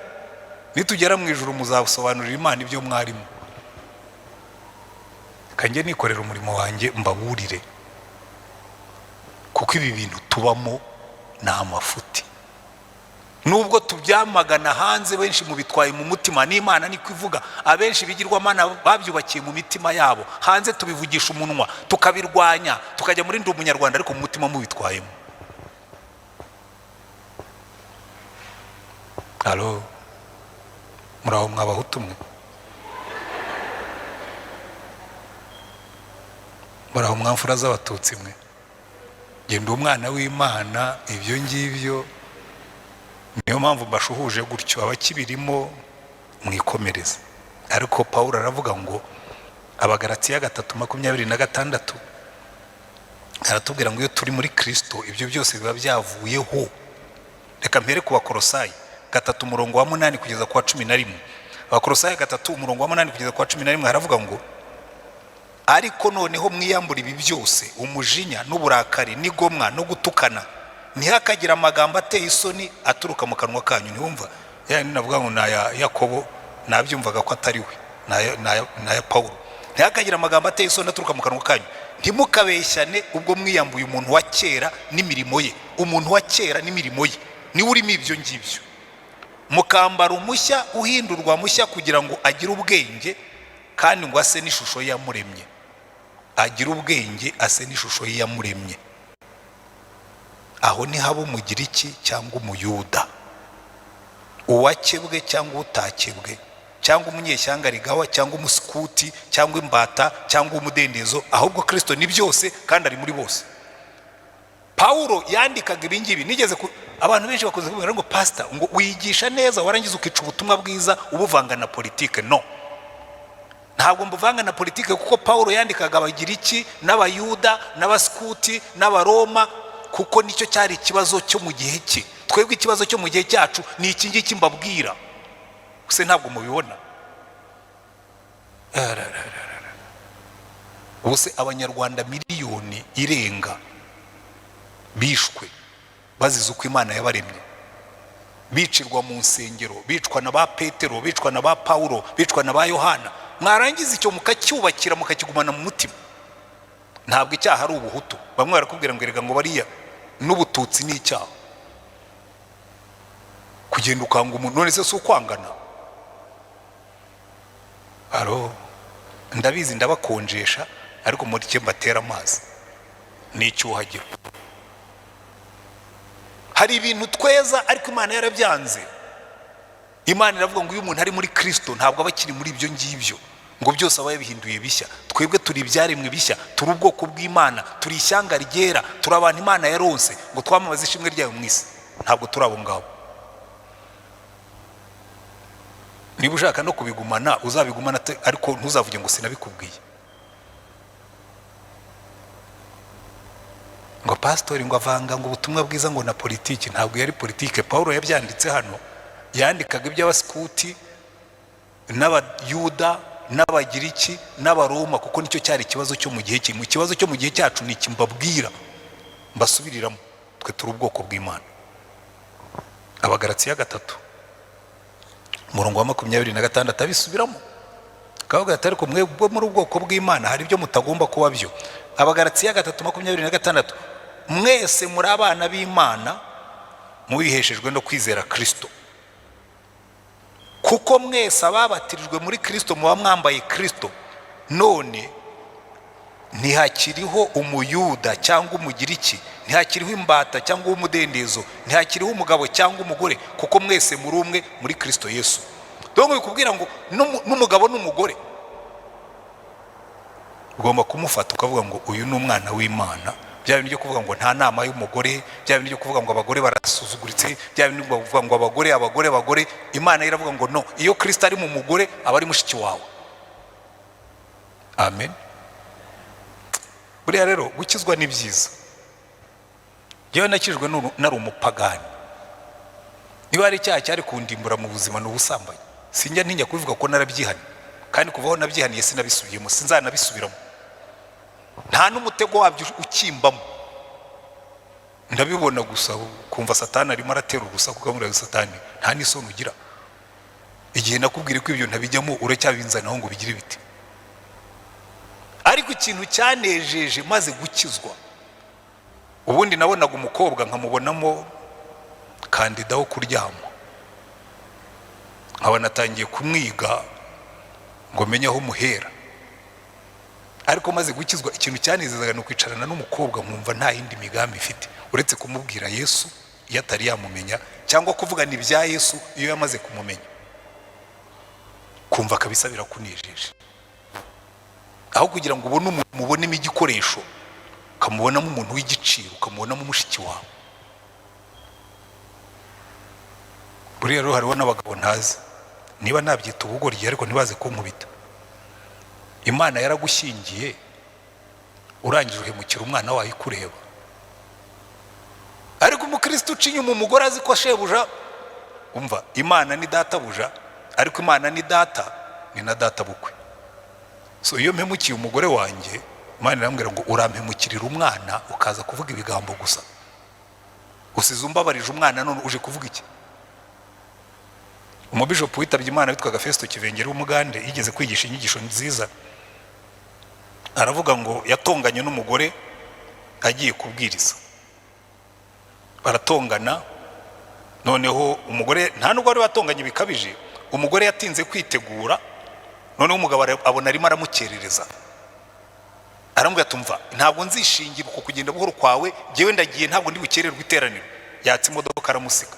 nitugera mu ijuru muzasobanurira Imana ibyo mwarimo. Kanjye nikorera umurimo wanjye mbaburire, kuko ibi bintu tubamo ni amafuti. nubwo tubyamagana hanze, benshi mu bitwaye mu mutima. n'Imana niko ivuga, abenshi bigirwamana babyubakiye mu mitima yabo, hanze tubivugisha umunwa tukabirwanya, tukajya muri ndi umunyarwanda, ariko mu mutima mubitwayemo. Halo, muraho mwabahutu mwe, muraho mwamfura z'abatutsi mwe, genda umwana w'Imana. Ibyo ngibyo niyo mpamvu mbashuhuje gutyo, abakibirimo mwikomereze. Ariko Pawulo aravuga ngo, Abagalatiya 3:26 aratubwira ngo iyo turi muri Kristo ibyo byose biba byavuyeho. Reka mpere ku Bakolosayi 3:8 kugeza ku 11. Abakolosayi 3:8 kugeza ku 11 haravuga ngo, ariko noneho mwiyambura ibi byose, umujinya n'uburakari n'igomwa no gutukana, ntihakagira amagambo ateye isoni aturuka mu kanwa kanyu. Ntiwumva yani navuga ngo naya Yakobo, nabyumvaga ko atari we, naya Pawulo. Ntihakagira amagambo ateye isoni aturuka mu kanwa kanyu, ntimukabeshyane ubwo mwiyambuye umuntu wa kera n'imirimo ye. Umuntu wa kera n'imirimo ye niwe urimo ibyo ngibyo, mukambara umushya uhindurwa mushya kugira ngo agire ubwenge kandi ngo ase n'ishusho ye yamuremye. Agira ubwenge ase n'ishusho ye yamuremye. Aho ni haba umugiriki cyangwa umuyuda, uwakebwe cyangwa utakebwe, cyangwa umunyeshyanga rigawa cyangwa umusikuti cyangwa imbata cyangwa umudendezo, ahubwo Kristo ni byose kandi ari muri bose. Pawulo yandikaga ibi ngibi. Abantu benshi bakunze kuvuga ngo pastor, ngo wigisha neza warangiza ukica ubutumwa bwiza ubuvanga na politike. No, ntabwo mbuvanga na politike, kuko Pawulo yandikaga Abagiriki n'Abayuda n'Abasikuti n'Abaroma, kuko nicyo cyari ikibazo cyo mu gihe cye. Twebwe ikibazo cyo mu gihe cyacu ni iki ngiki mbabwira, gusa ntabwo mubibona. Ubuse Abanyarwanda miliyoni irenga bishwe bazize uko Imana yabaremye, bicirwa mu nsengero, bicwa na ba Petero, bicwa na ba Pawulo, bicwa na ba Yohana. Mwarangiza icyo mukacyubakira mukakigumana mu mutima. Ntabwo icyaha ari ubuhutu. Bamwe barakubwira ngo erega ngo bariya n'ubututsi ni icyaha, kugenda ukanga umuntu. None se si ukwangana? Aro, ndabizi ndabakonjesha, ariko muri cyo mbatera amazi ni icyuhagiro. Hari ibintu tweza ariko Imana yarabyanze. Imana iravuga ngo iyo umuntu ari muri Kristo ntabwo aba akiri muri ibyo ngibyo, ngo byose aba yabihinduye bishya. Twebwe turi ibyaremwe bishya, turi ubwoko bw'Imana, turi ishyanga ryera, turi abantu Imana yaronse ngo twamamaze ishimwe ryayo mu isi. Ntabwo turi abo ngabo. Niba ushaka no kubigumana uzabigumana, ariko ntuzavuge ngo sinabikubwiye. Ngo pastori ngo avanga ngo ubutumwa bwiza ngo na politiki. Ntabwo yari politike. Pawulo yabyanditse hano, yandikaga iby'Abasikuti n'Abayuda n'Abagiriki n'Abaroma, kuko nicyo cyari ikibazo cyo mu gihe cye. Mu kibazo cyo mu gihe cyacu ni iki mbabwira, mbasubiriramo. Twe turi ubwoko bw'Imana. Abagalatiya 3:26 abisubiramo, kavuga ati ariko mwe bwo muri ubwoko bw'Imana hari ibyo mutagomba kuba byo. Abagalatiya 3:26, mwese muri abana b'Imana mubiheshejwe no kwizera Kristo, kuko mwese ababatirijwe muri Kristo muba mwambaye Kristo. None ntihakiriho umuyuda cyangwa umugiriki, ntihakiriho imbata cyangwa umudendezo, ntihakiriho umugabo cyangwa umugore, kuko mwese muri umwe muri Kristo Yesu. Dongo bikubwira ngo n'umugabo n'umugore ugomba kumufata ukavuga ngo uyu ni umwana w'Imana. Bya bintu byo kuvuga ngo nta nama y'umugore, bya bintu byo kuvuga ngo abagore barasuzuguritse, bya bintu byo kuvuga ngo abagore, Imana iravuga ngo no, iyo Kristo ari mu mugore aba ari mushiki wawe. Amen. Buriya rero gukizwa ni byiza. Yewe nakijwe nari umupagani. Niba ari icyaha cyari kundimbura mu buzima n'ubusambanyi, sinjya ntinya kubivuga ko narabyihanye, kandi kuvaho nabyihaniye sinabisubiyemo, sinzanabisubiramo. Nta n'umutego wabyo ukimbamo. Ndabibona gusa kumva Satani arimo aratera urusaku, ukamubwira Satani nta n'isoni ugira. Igihe nakubwira ko ibyo ntabijyamo uracyabinzanaho ngo bigire biti. Ariko ikintu cyanejeje maze gukizwa, ubundi nabonaga umukobwa nkamubonamo kandida wo kuryama, nkaba natangiye kumwiga ngo menye aho muhera. Ariko maze gukizwa, ikintu cyanezezaga ni ukwicarana n'umukobwa nkumva nta yindi migambi ifite uretse kumubwira Yesu iyo atari yamumenya, cyangwa kuvugana ibya Yesu iyo yamaze kumumenya, kumva kabisa birakunejeje. Aho kugira ngo ubone umuntu mubonemo igikoresho, ukamubonamo umuntu w'igiciro, ukamubonamo umushiki wawe. Buriya rero hariho n'abagabo ntazi, niba nabyita ubugoryi ariko ntibaze kunkubita. Imana yaragushyingiye, urangije uhemukira umwana wawe kureba. Ariko umukristo uca inyuma umugore azi ko shebuja, umva, Imana ni databuja, ariko Imana ni data, ni na data bukwe. So iyo mpemukiye umugore wanjye, Imana irambwira ngo urampemukirira umwana ukaza kuvuga ibigambo gusa. Usize umbabarije umwana none uje kuvuga iki? Umubishopu witabye Imana witwaga Festo Kivengeri w'Umugande yigeze kwigisha inyigisho nziza. Aravuga ngo yatonganye n'umugore agiye kubwiriza. Baratongana, noneho umugore nta nubwo wari watonganye bikabije, umugore yatinze kwitegura, noneho umugabo abona arimo aramukerereza. Aramubwira tumva, ntabwo nzishingira uko kugenda buhoro kwawe, jewe ndagiye ntabwo ndi bukererwe iteraniro. Yatse imodoka aramusiga.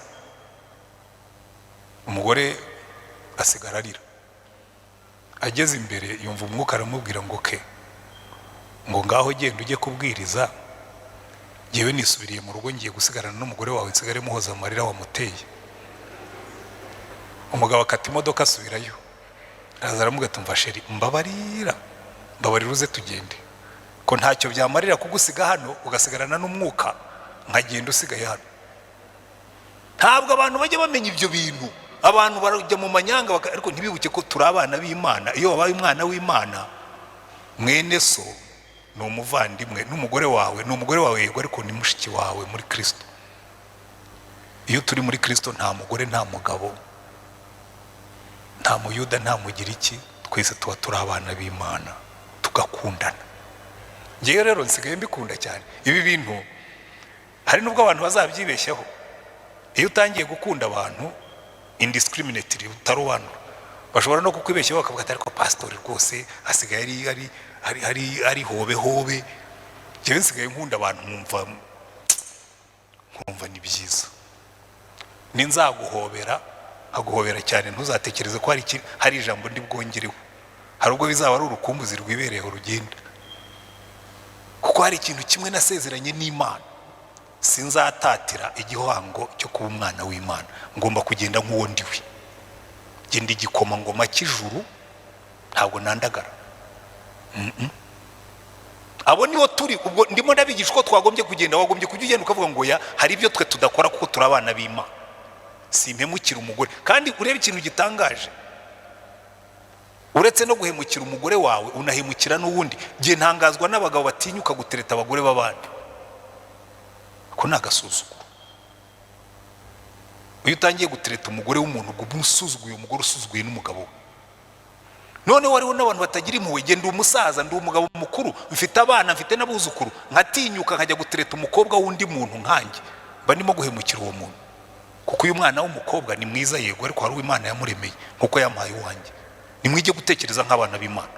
Umugore asigara arira. Ageze imbere yumva umwuka aramubwira ngo ke, ngo ngaho genda ujye kubwiriza, jewe nisubiriye mu rugo ngiye gusigarana n'umugore wawe nsigare muhoza amarira wamuteye. Umugabo akata imodoka asubirayo. Araza aramubwira tumva sheri, mbabarira uze tugende, ko ntacyo byamarira kugusiga hano ugasigarana n'umwuka nkagenda usigaye hano. Ntabwo abantu bajya bamenya ibyo bintu. Abantu barajya mu manyanga ariko ntibibuke ko turi abana b'Imana. Iyo wabaye umwana w'Imana, mwene so ni umuvandimwe, n'umugore wawe ni umugore wawe yego, ariko ni mushiki wawe muri Kristo. Iyo turi muri Kristo nta mugore nta mugabo, nta muyuda nta mugiriki, twese tuba turi abana b'Imana tugakundana. Ngewe rero nsigaye mbikunda cyane ibi bintu. Hari nubwo abantu bazabyibeshyaho, iyo utangiye gukunda abantu indiscriminately utarobanura, bashobora no kukwibeshyaho bakavuga ati ariko pastor rwose asigaye ari hobe. Ngewe nsigaye nkunda abantu nkumva ni byiza. Ninzaguhobera aguhobera cyane, ntuzatekereze ko hari ijambo ndi bwongereho. Hari ubwo bizaba ari urukumbuzi rwibereyeho urugenda, kuko hari ikintu kimwe nasezeranye n'Imana, sinzatatira igihango cyo kuba umwana w'Imana. Ngomba kugenda nk'uwo ndiwe. Genda igikoma ngoma cy'ijuru, ntabwo nandagara. Abo nibo turi. Ubwo ndimo ndabigisha ko twagombye kugenda, wagombye kujya ugenda ukavuga ngo ya hari ibyo twe tudakora kuko turi abana b'Imana. Simpemukira umugore. Kandi urebe ikintu gitangaje, uretse no guhemukira umugore wawe unahemukira n'uwundi. Giye ntangazwa n'abagabo batinyuka gutereta abagore b'abandi, ko nagasuzuguro. Iyo utangiye gutereta umugore w'umuntu ngo umusuzuguye, umugore usuzuguye n'umugabo. None wariho n'abantu batagira impuhwe. Genda umusaza, ndi umugabo mukuru, mfite abana, mfite n'abuzukuru, nkatinyuka nkajya gutereta umukobwa w'undi muntu nkanjye, mba ndimo guhemukira uwo muntu. Kuko uyu mwana w'umukobwa ni mwiza yego, ariko hari Imana yamuremeye nkuko yampaye uwanjye. Nimwige gutekereza nk'abana b'Imana,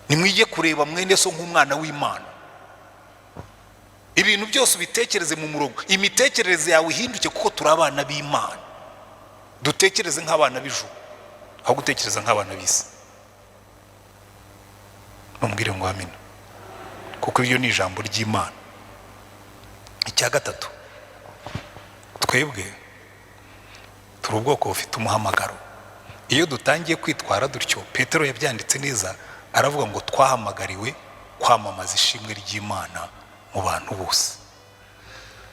nimwige kureba mwene so nk'umwana w'Imana. Ibintu byose ubitekereze mu murongo, imitekerereze yawe ihinduke, kuko turi abana b'Imana. Dutekereze nk'abana b'ijuru aho gutekereza nk'abana b'isi. Mumbwire ngo amina, kuko ibyo ni ijambo ry'Imana. Icya gatatu, twebwe turi ubwoko bufite umuhamagaro. Iyo dutangiye kwitwara dutyo, Petero yabyanditse neza, aravuga ngo twahamagariwe kwamamaza ishimwe ry'Imana mu bantu bose.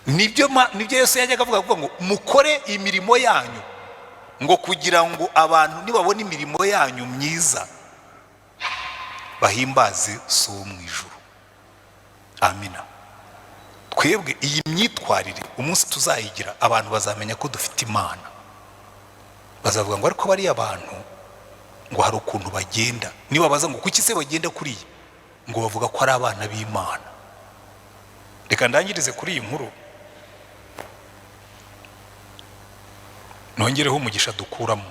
Nibyo Yesu yajyaga avuga ngo mukore imirimo yanyu, ngo kugira ngo abantu nibabona imirimo yanyu myiza bahimbaze so mu ijuru. Amina. Twebwe iyi myitwarire umunsi tuzayigira, abantu bazamenya ko dufite Imana. Bazavuga ngo ariko bari abantu ngo hari ukuntu bagenda, niba baza ngo kuki se bagenda kuriya, ngo bavuga ko ari abana b'Imana. Reka ndangirize kuri iyi nkuru. nongereho umugisha dukuramo.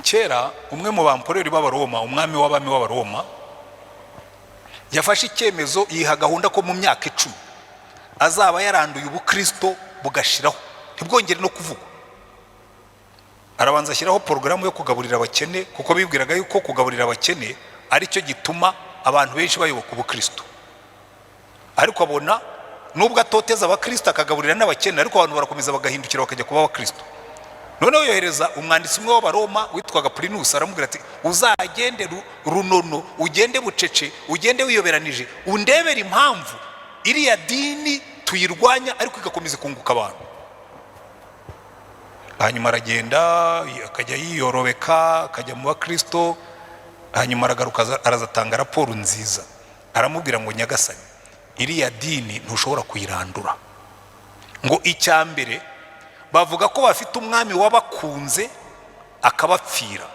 Kera umwe mu bamporeri b'Abaroma, umwami w'abami w'Abaroma, yafashe icyemezo yiha gahunda ko mu myaka 10 azaba yaranduye ubukristo bugashiraho ntibwongere no kuvugwa. Arabanza ashyiraho porogaramu yo kugaburira abakene, kuko bibwiraga yuko kugaburira abakene ari cyo gituma abantu benshi bayoboka ubukristo. Ariko abona nubwo atoteza abakristo akagaburira n'abakene, ariko abantu barakomeza bagahindukira bakajya kuba abakristo. Noneho yohereza umwanditsi umwe w'Abaroma witwaga Plinus, aramubwira ati uzagende runono, ugende bucece, ugende wiyoberanije, undebera impamvu iriya dini tuyirwanya ariko igakomeza kunguka abantu. Hanyuma aragenda akajya yiyorobeka, akajya mu bakristo, hanyuma aragaruka arazatanga raporo nziza. Aramubwira ngo nyagasani, iriya dini ntushobora kuyirandura. Ngo icyambere bavuga ko bafite umwami wabakunze akabapfira,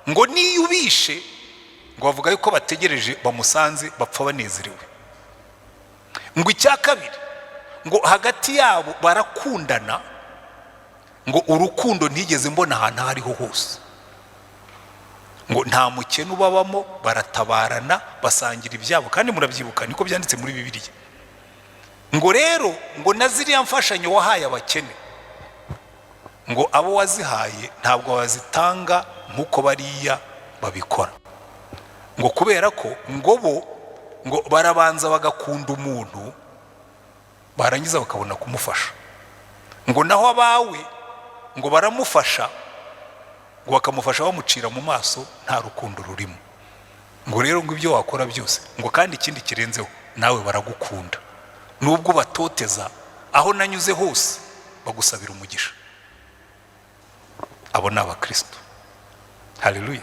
ngo niyubishe ngo bavuga yuko bategereje bamusanze bapfa banezerewe. Ngo icya kabiri, ngo hagati yabo barakundana, ngo urukundo ntigeze mbona ahantu hariho hose. Ngo nta mukene ubabamo, baratabarana, basangira ibyabo, kandi murabyibuka niko byanditse muri Bibiliya. Ngo rero ngo naziriya mfashanyo wahaye abakene, ngo abo wazihaye ntabwo bazitanga nkuko bariya babikora. Ngo kubera ko ngo bo ngo barabanza bagakunda umuntu, barangiza bakabona kumufasha. Ngo naho abawe ngo baramufasha, ngo bakamufasha bamucira mu maso, nta rukundo rurimo. Ngo rero ngo ibyo wakora byose, ngo kandi ikindi kirenzeho, nawe baragukunda nubwo batoteza, aho nanyuze hose bagusabira umugisha. Abo ni abakristo. Haleluya.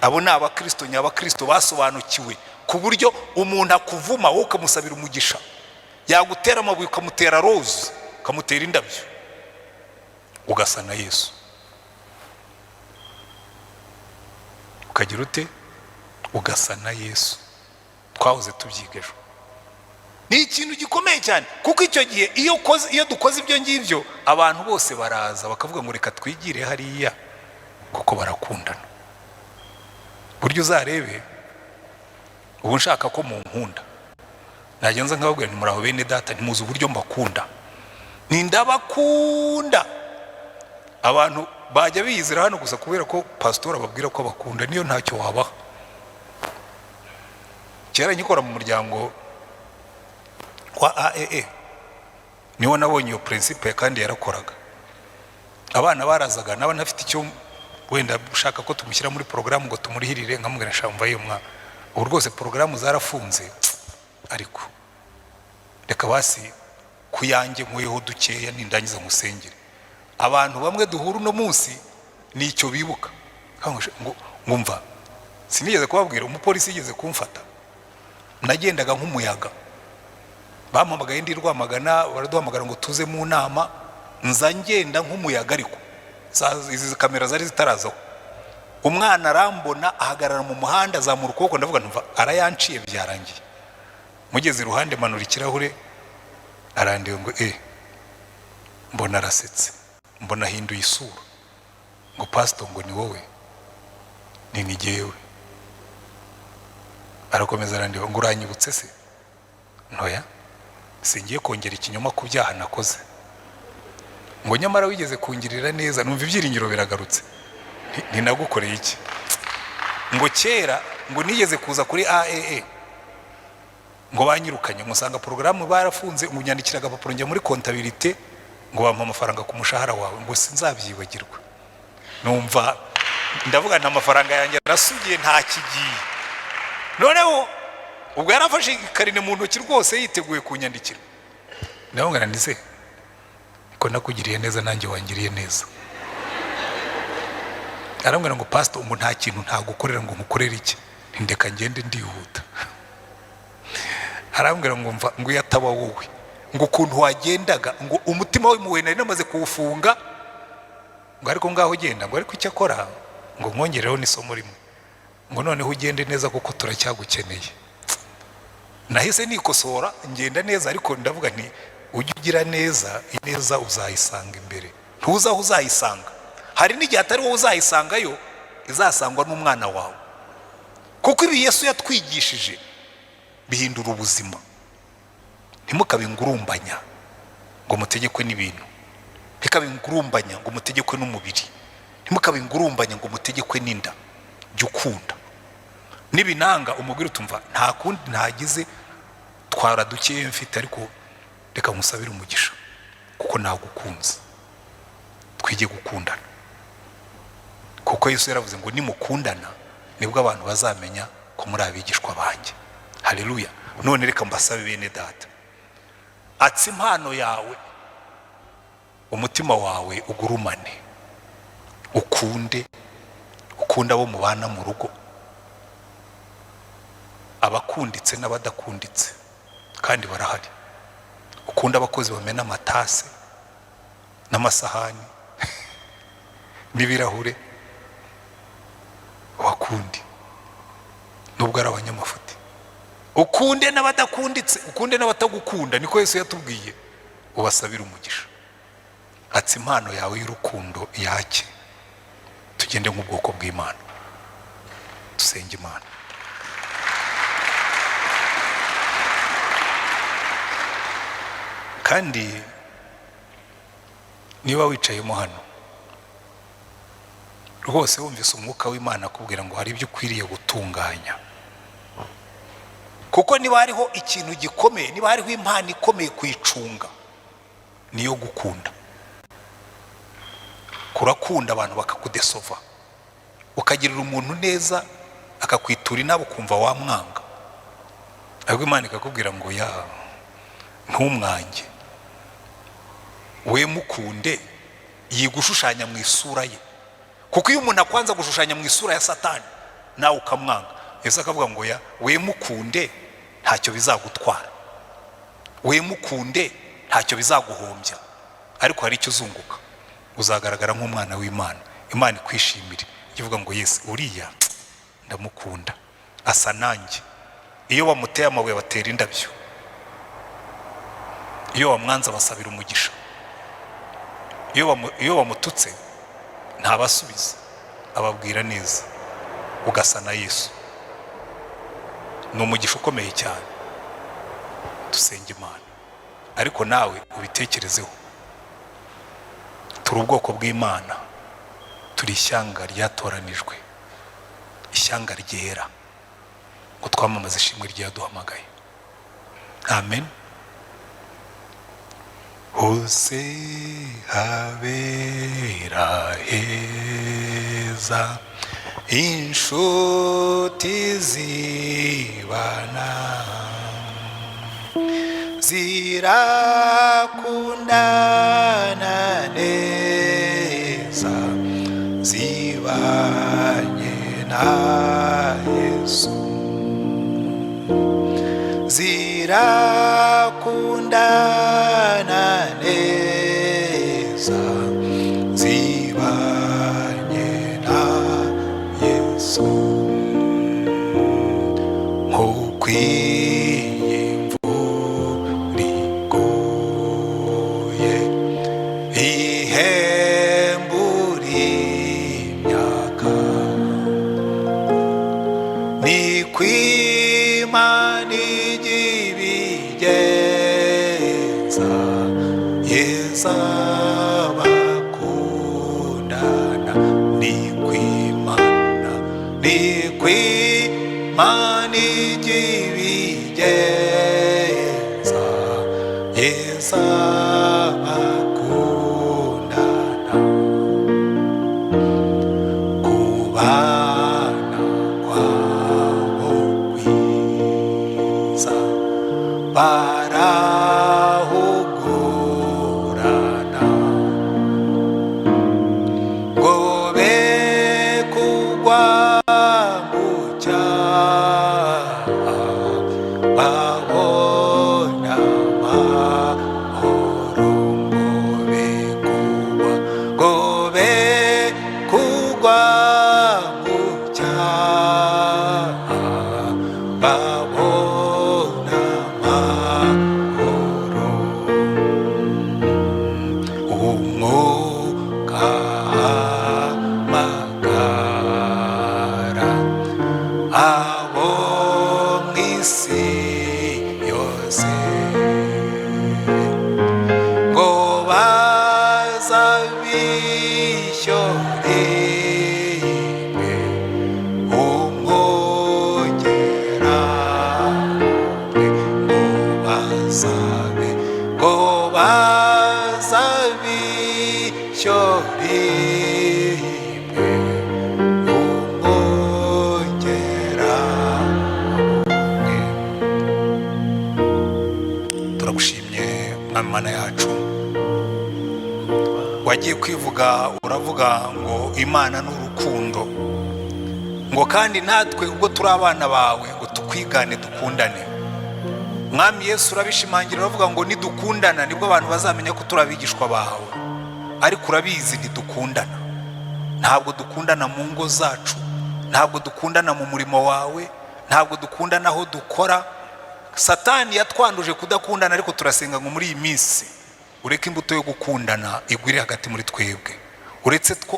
Abo ni abakristo nyabakristo basobanukiwe ku buryo umuntu akuvuma wowe ukamusabira umugisha, yagutera amabuye ukamutera rose, ukamutera indabyo, ugasa na Yesu. Ukagira ute? Ugasa na Yesu. Twahoze tubyigejo. Ni ikintu gikomeye cyane, kuko icyo gihe iyo dukoze ibyo ngibyo, abantu bose baraza bakavuga ngo reka twigire hariya, kuko barakundana. Buryo uzarebe, ubu nshaka ko mu nkunda, nagenza nkababwira nti muraho bene data, ntimuzi uburyo mbakunda. Ni ndabakunda. Abantu bajya biyizira hano gusa kubera ko pastor ababwira ko bakunda, niyo ntacyo wabaha. Kera nyikora mu muryango kwa AAA niho nabonye iyo principe kandi yarakoraga. Abana barazaga n'abana afite icyo wenda ushaka ko tumushyira muri programu ngo tumurihirire, nkamubwira shamva yo mwa ubu rwose programu zarafunze, ariko reka basi kuyange nkuyeho dukeya nindangiza musengere. Abantu bamwe duhura no munsi nicyo bibuka, ngo ngumva sinigeze kubabwira umupolisi yigeze kumfata, nagendaga nk'umuyaga, bampamagaye ndi Rwamagana, baraduhamagara ngo tuze mu nama, nza ngenda nk'umuyaga, ariko izi kamera zari zitarazaho. Umwana arambona ahagarara mu muhanda, azamura ukuboko, ndavuga ntumva arayanciye, byarangiye. Mugeze iruhande manura ikirahure, arandeba ngo mbona arasetse, mbona ahinduye isura, ngo pastor ngo ni wowe? Ni jyewe. Arakomeza arandeba ngo uranyibutse se? Ntoya, singiye kongera ikinyoma ku byaha nakoze. Ngo nyamara wigeze kungirira neza, numva ibyiringiro biragarutse. Ninagukoreye iki? Ngo kera ngo nigeze kuza kuri AAA, ngo banyirukanye, musanga programu barafunze, umunyandikiraga papuro njya muri comptabilité, ngo bampa amafaranga ku mushahara wawe, ngo sinzabyibagirwa. Numva ndavuga nta mafaranga yanjye arasugiye, nta kigiye. Noneho ubwo yarafashe karine mu ntoki rwose yiteguye kunyandikira. Naho ngaranize ko nakugiriye neza, nanjye wangiriye neza. Arambwira ngo pastor, umuntu nta kintu ntagukorera, ngo nkukorere iki? Ndeka ngende ndihuta. Arambwira ngo mva, ngo yataba wowe, ngo ukuntu wagendaga, ngo umutima we muwe nari namaze kuwufunga, ngo ariko ngaho ugenda, ngo ariko icyo akora, ngo mwongereho n'isomo rimwe, ngo noneho ugende neza kuko turacyagukeneye. Nahise nikosora ngenda neza, ariko ndavuga nti ujye ugira neza, ineza uzayisanga imbere, ntuzi aho uzayisanga. Hari n'igihe atari wowe uzayisangayo, izasangwa n'umwana wawe, kuko ibi Yesu yatwigishije bihindura ubuzima. Ntimukabe ingurumbanya ngo mutegekwe n'ibintu, ntikabe ingurumbanya ngo mutegekwe n'umubiri, ntimukabe ingurumbanya ngo mutegekwe n'inda. Jya ukunda. Nibinanga umubwire utumva nta kundi ntagize, twara duke mfite, ariko reka musabire umugisha kuko nagukunze. Twige gukundana, kuko Yesu yaravuze ngo nimukundana nibwo abantu bazamenya ko muri abigishwa banjye. Haleluya. None reka mbasabe bene data, atsi impano yawe, umutima wawe ugurumane, ukunde abo mubana mu rugo, abakunditse n'abadakunditse, kandi barahari. Ukunda abakozi bamena amatase n'amasahani n'ibirahure, wakundi nubwo ari abanyamafuti. Ukunde n'abadakunditse, ukunde n'abatagukunda, niko Yesu yatubwiye. Ubasabire umugisha. Atsi impano yawe y'urukundo yake, tugende nk'ubwoko bw'Imana. Dusenge Imana. Kandi niba wicayemo hano rwose wumvise umwuka w'Imana akubwira ngo hari ibyo ukwiriye gutunganya, kuko niba hariho ikintu gikomeye, niba hariho impano ikomeye kuyicunga, niyo gukunda. Kurakunda abantu bakakudesova, ukagirira umuntu neza akakwitura inabo ukumva wamwanga, ariko Imana ikakubwira ngo ya ntumwange, we mukunde, yigushushanya mu isura ye. Kuko iyo umuntu akwanza gushushanya mu isura ya Satani, nawe ukamwanga, Yesu akavuga ngo ya we mukunde ntacyo bizagutwara, we mukunde ntacyo bizaguhombya, ariko hari icyo uzunguka, uzagaragara nk'umwana w'Imana. Imana ikwishimire, ivuga ngo Yesu uriya ndamukunda, asa nanjye. Iyo bamuteye amabuye batera indabyo, iyo bamwanza basabira umugisha, iyo bamututse ntabasubiza, ababwira neza. Ugasa na Yesu, ni umugisha ukomeye cyane. Dusenge Imana, ariko nawe ubitekerezeho. Turi ubwoko bw'Imana, turi ishyanga ryatoranijwe, ishyanga ryera, ngo twamamaze ishimwe ryaduhamagaye. Amen. Hose habera heza, inshuti zibana, zirakundana neza, zibanye na Yesu, zirakundana neza, zibanye na Yesu. Nk'uko iyi mvura iguye ihembura imyaka, niko Imana ijya ibigenza, yeza bakundana. Niko Imana ijya ibigenza, yeza bakundana. Kubana kwabo kwiza, barahugurana, ngo be kugwa mu cyaha, babona amahoro. Ngo be kugwa mu cyaha, babona amahoro. mw'isi yose ngo bazabishyurire umwongera ngo bazabe ngo bazabishyurire umwongera. Turagushimye Mwami Mana yacu, wagiye kwivuga uravuga ngo Imana ni urukundo, ngo kandi natwe ubwo turi abana bawe ngo tukwigane dukundane. Mwami Yesu urabishimangira uravuga ngo nidukundana nibwo abantu bazamenya ko turi abigishwa bawe, ariko urabizi ntidukundana. Ntabwo dukundana mu ngo zacu, ntabwo dukundana mu murimo wawe, ntabwo dukundana aho dukora. Satani yatwanduje kudakundana, ariko turasenga ngo muri iyi minsi ureke imbuto yo gukundana igwire hagati muri twebwe.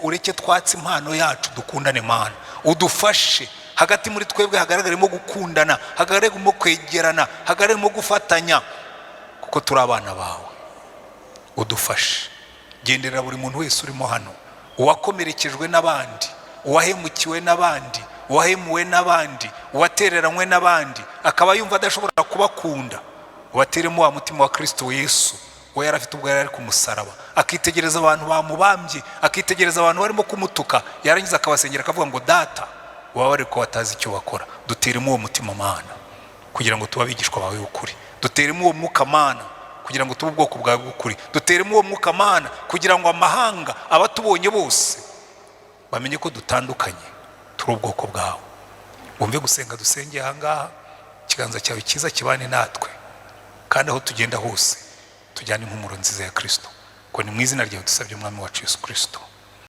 Ureke twatse impano yacu dukundane Mana, udufashe hagati muri twebwe hagaragaremo gukundana, hagaragaremo kwegerana, hagaragaremo gufatanya, kuko turi abana bawe. Udufashe, gendera buri muntu wese urimo hano, uwakomerekejwe n'abandi, uwahemukiwe n'abandi, uwahemuwe n'abandi, uwatereranywe n'abandi akaba yumva adashobora kubakunda. Ubateremo wa mutima wa Kristo Yesu we yarafite ubwo yari ku musaraba, akitegereza abantu bamubambye, akitegereza abantu barimo kumutuka, yarangiza akabasengera akavuga ngo data wabare ko batazi icyo bakora. Duteremo uwo mutima Mana kugira ngo tuba abigishwa bawe ukuri. Duteremo uwo mwuka Mana kugira ngo tube ubwoko bwawe bw'ukuri. Duteremo uwo mwuka Mana kugira ngo amahanga abatubonye bose bamenye ko dutandukanye, turi ubwoko bwawe. Wumve gusenga dusengeye aha ngaha, ikiganza cyawe cyiza kibane natwe, kandi aho tugenda hose tujyane impumuro nziza ya Kristo. Ko ni mu izina ryawe dusabye Umwami wacu Yesu Kristo.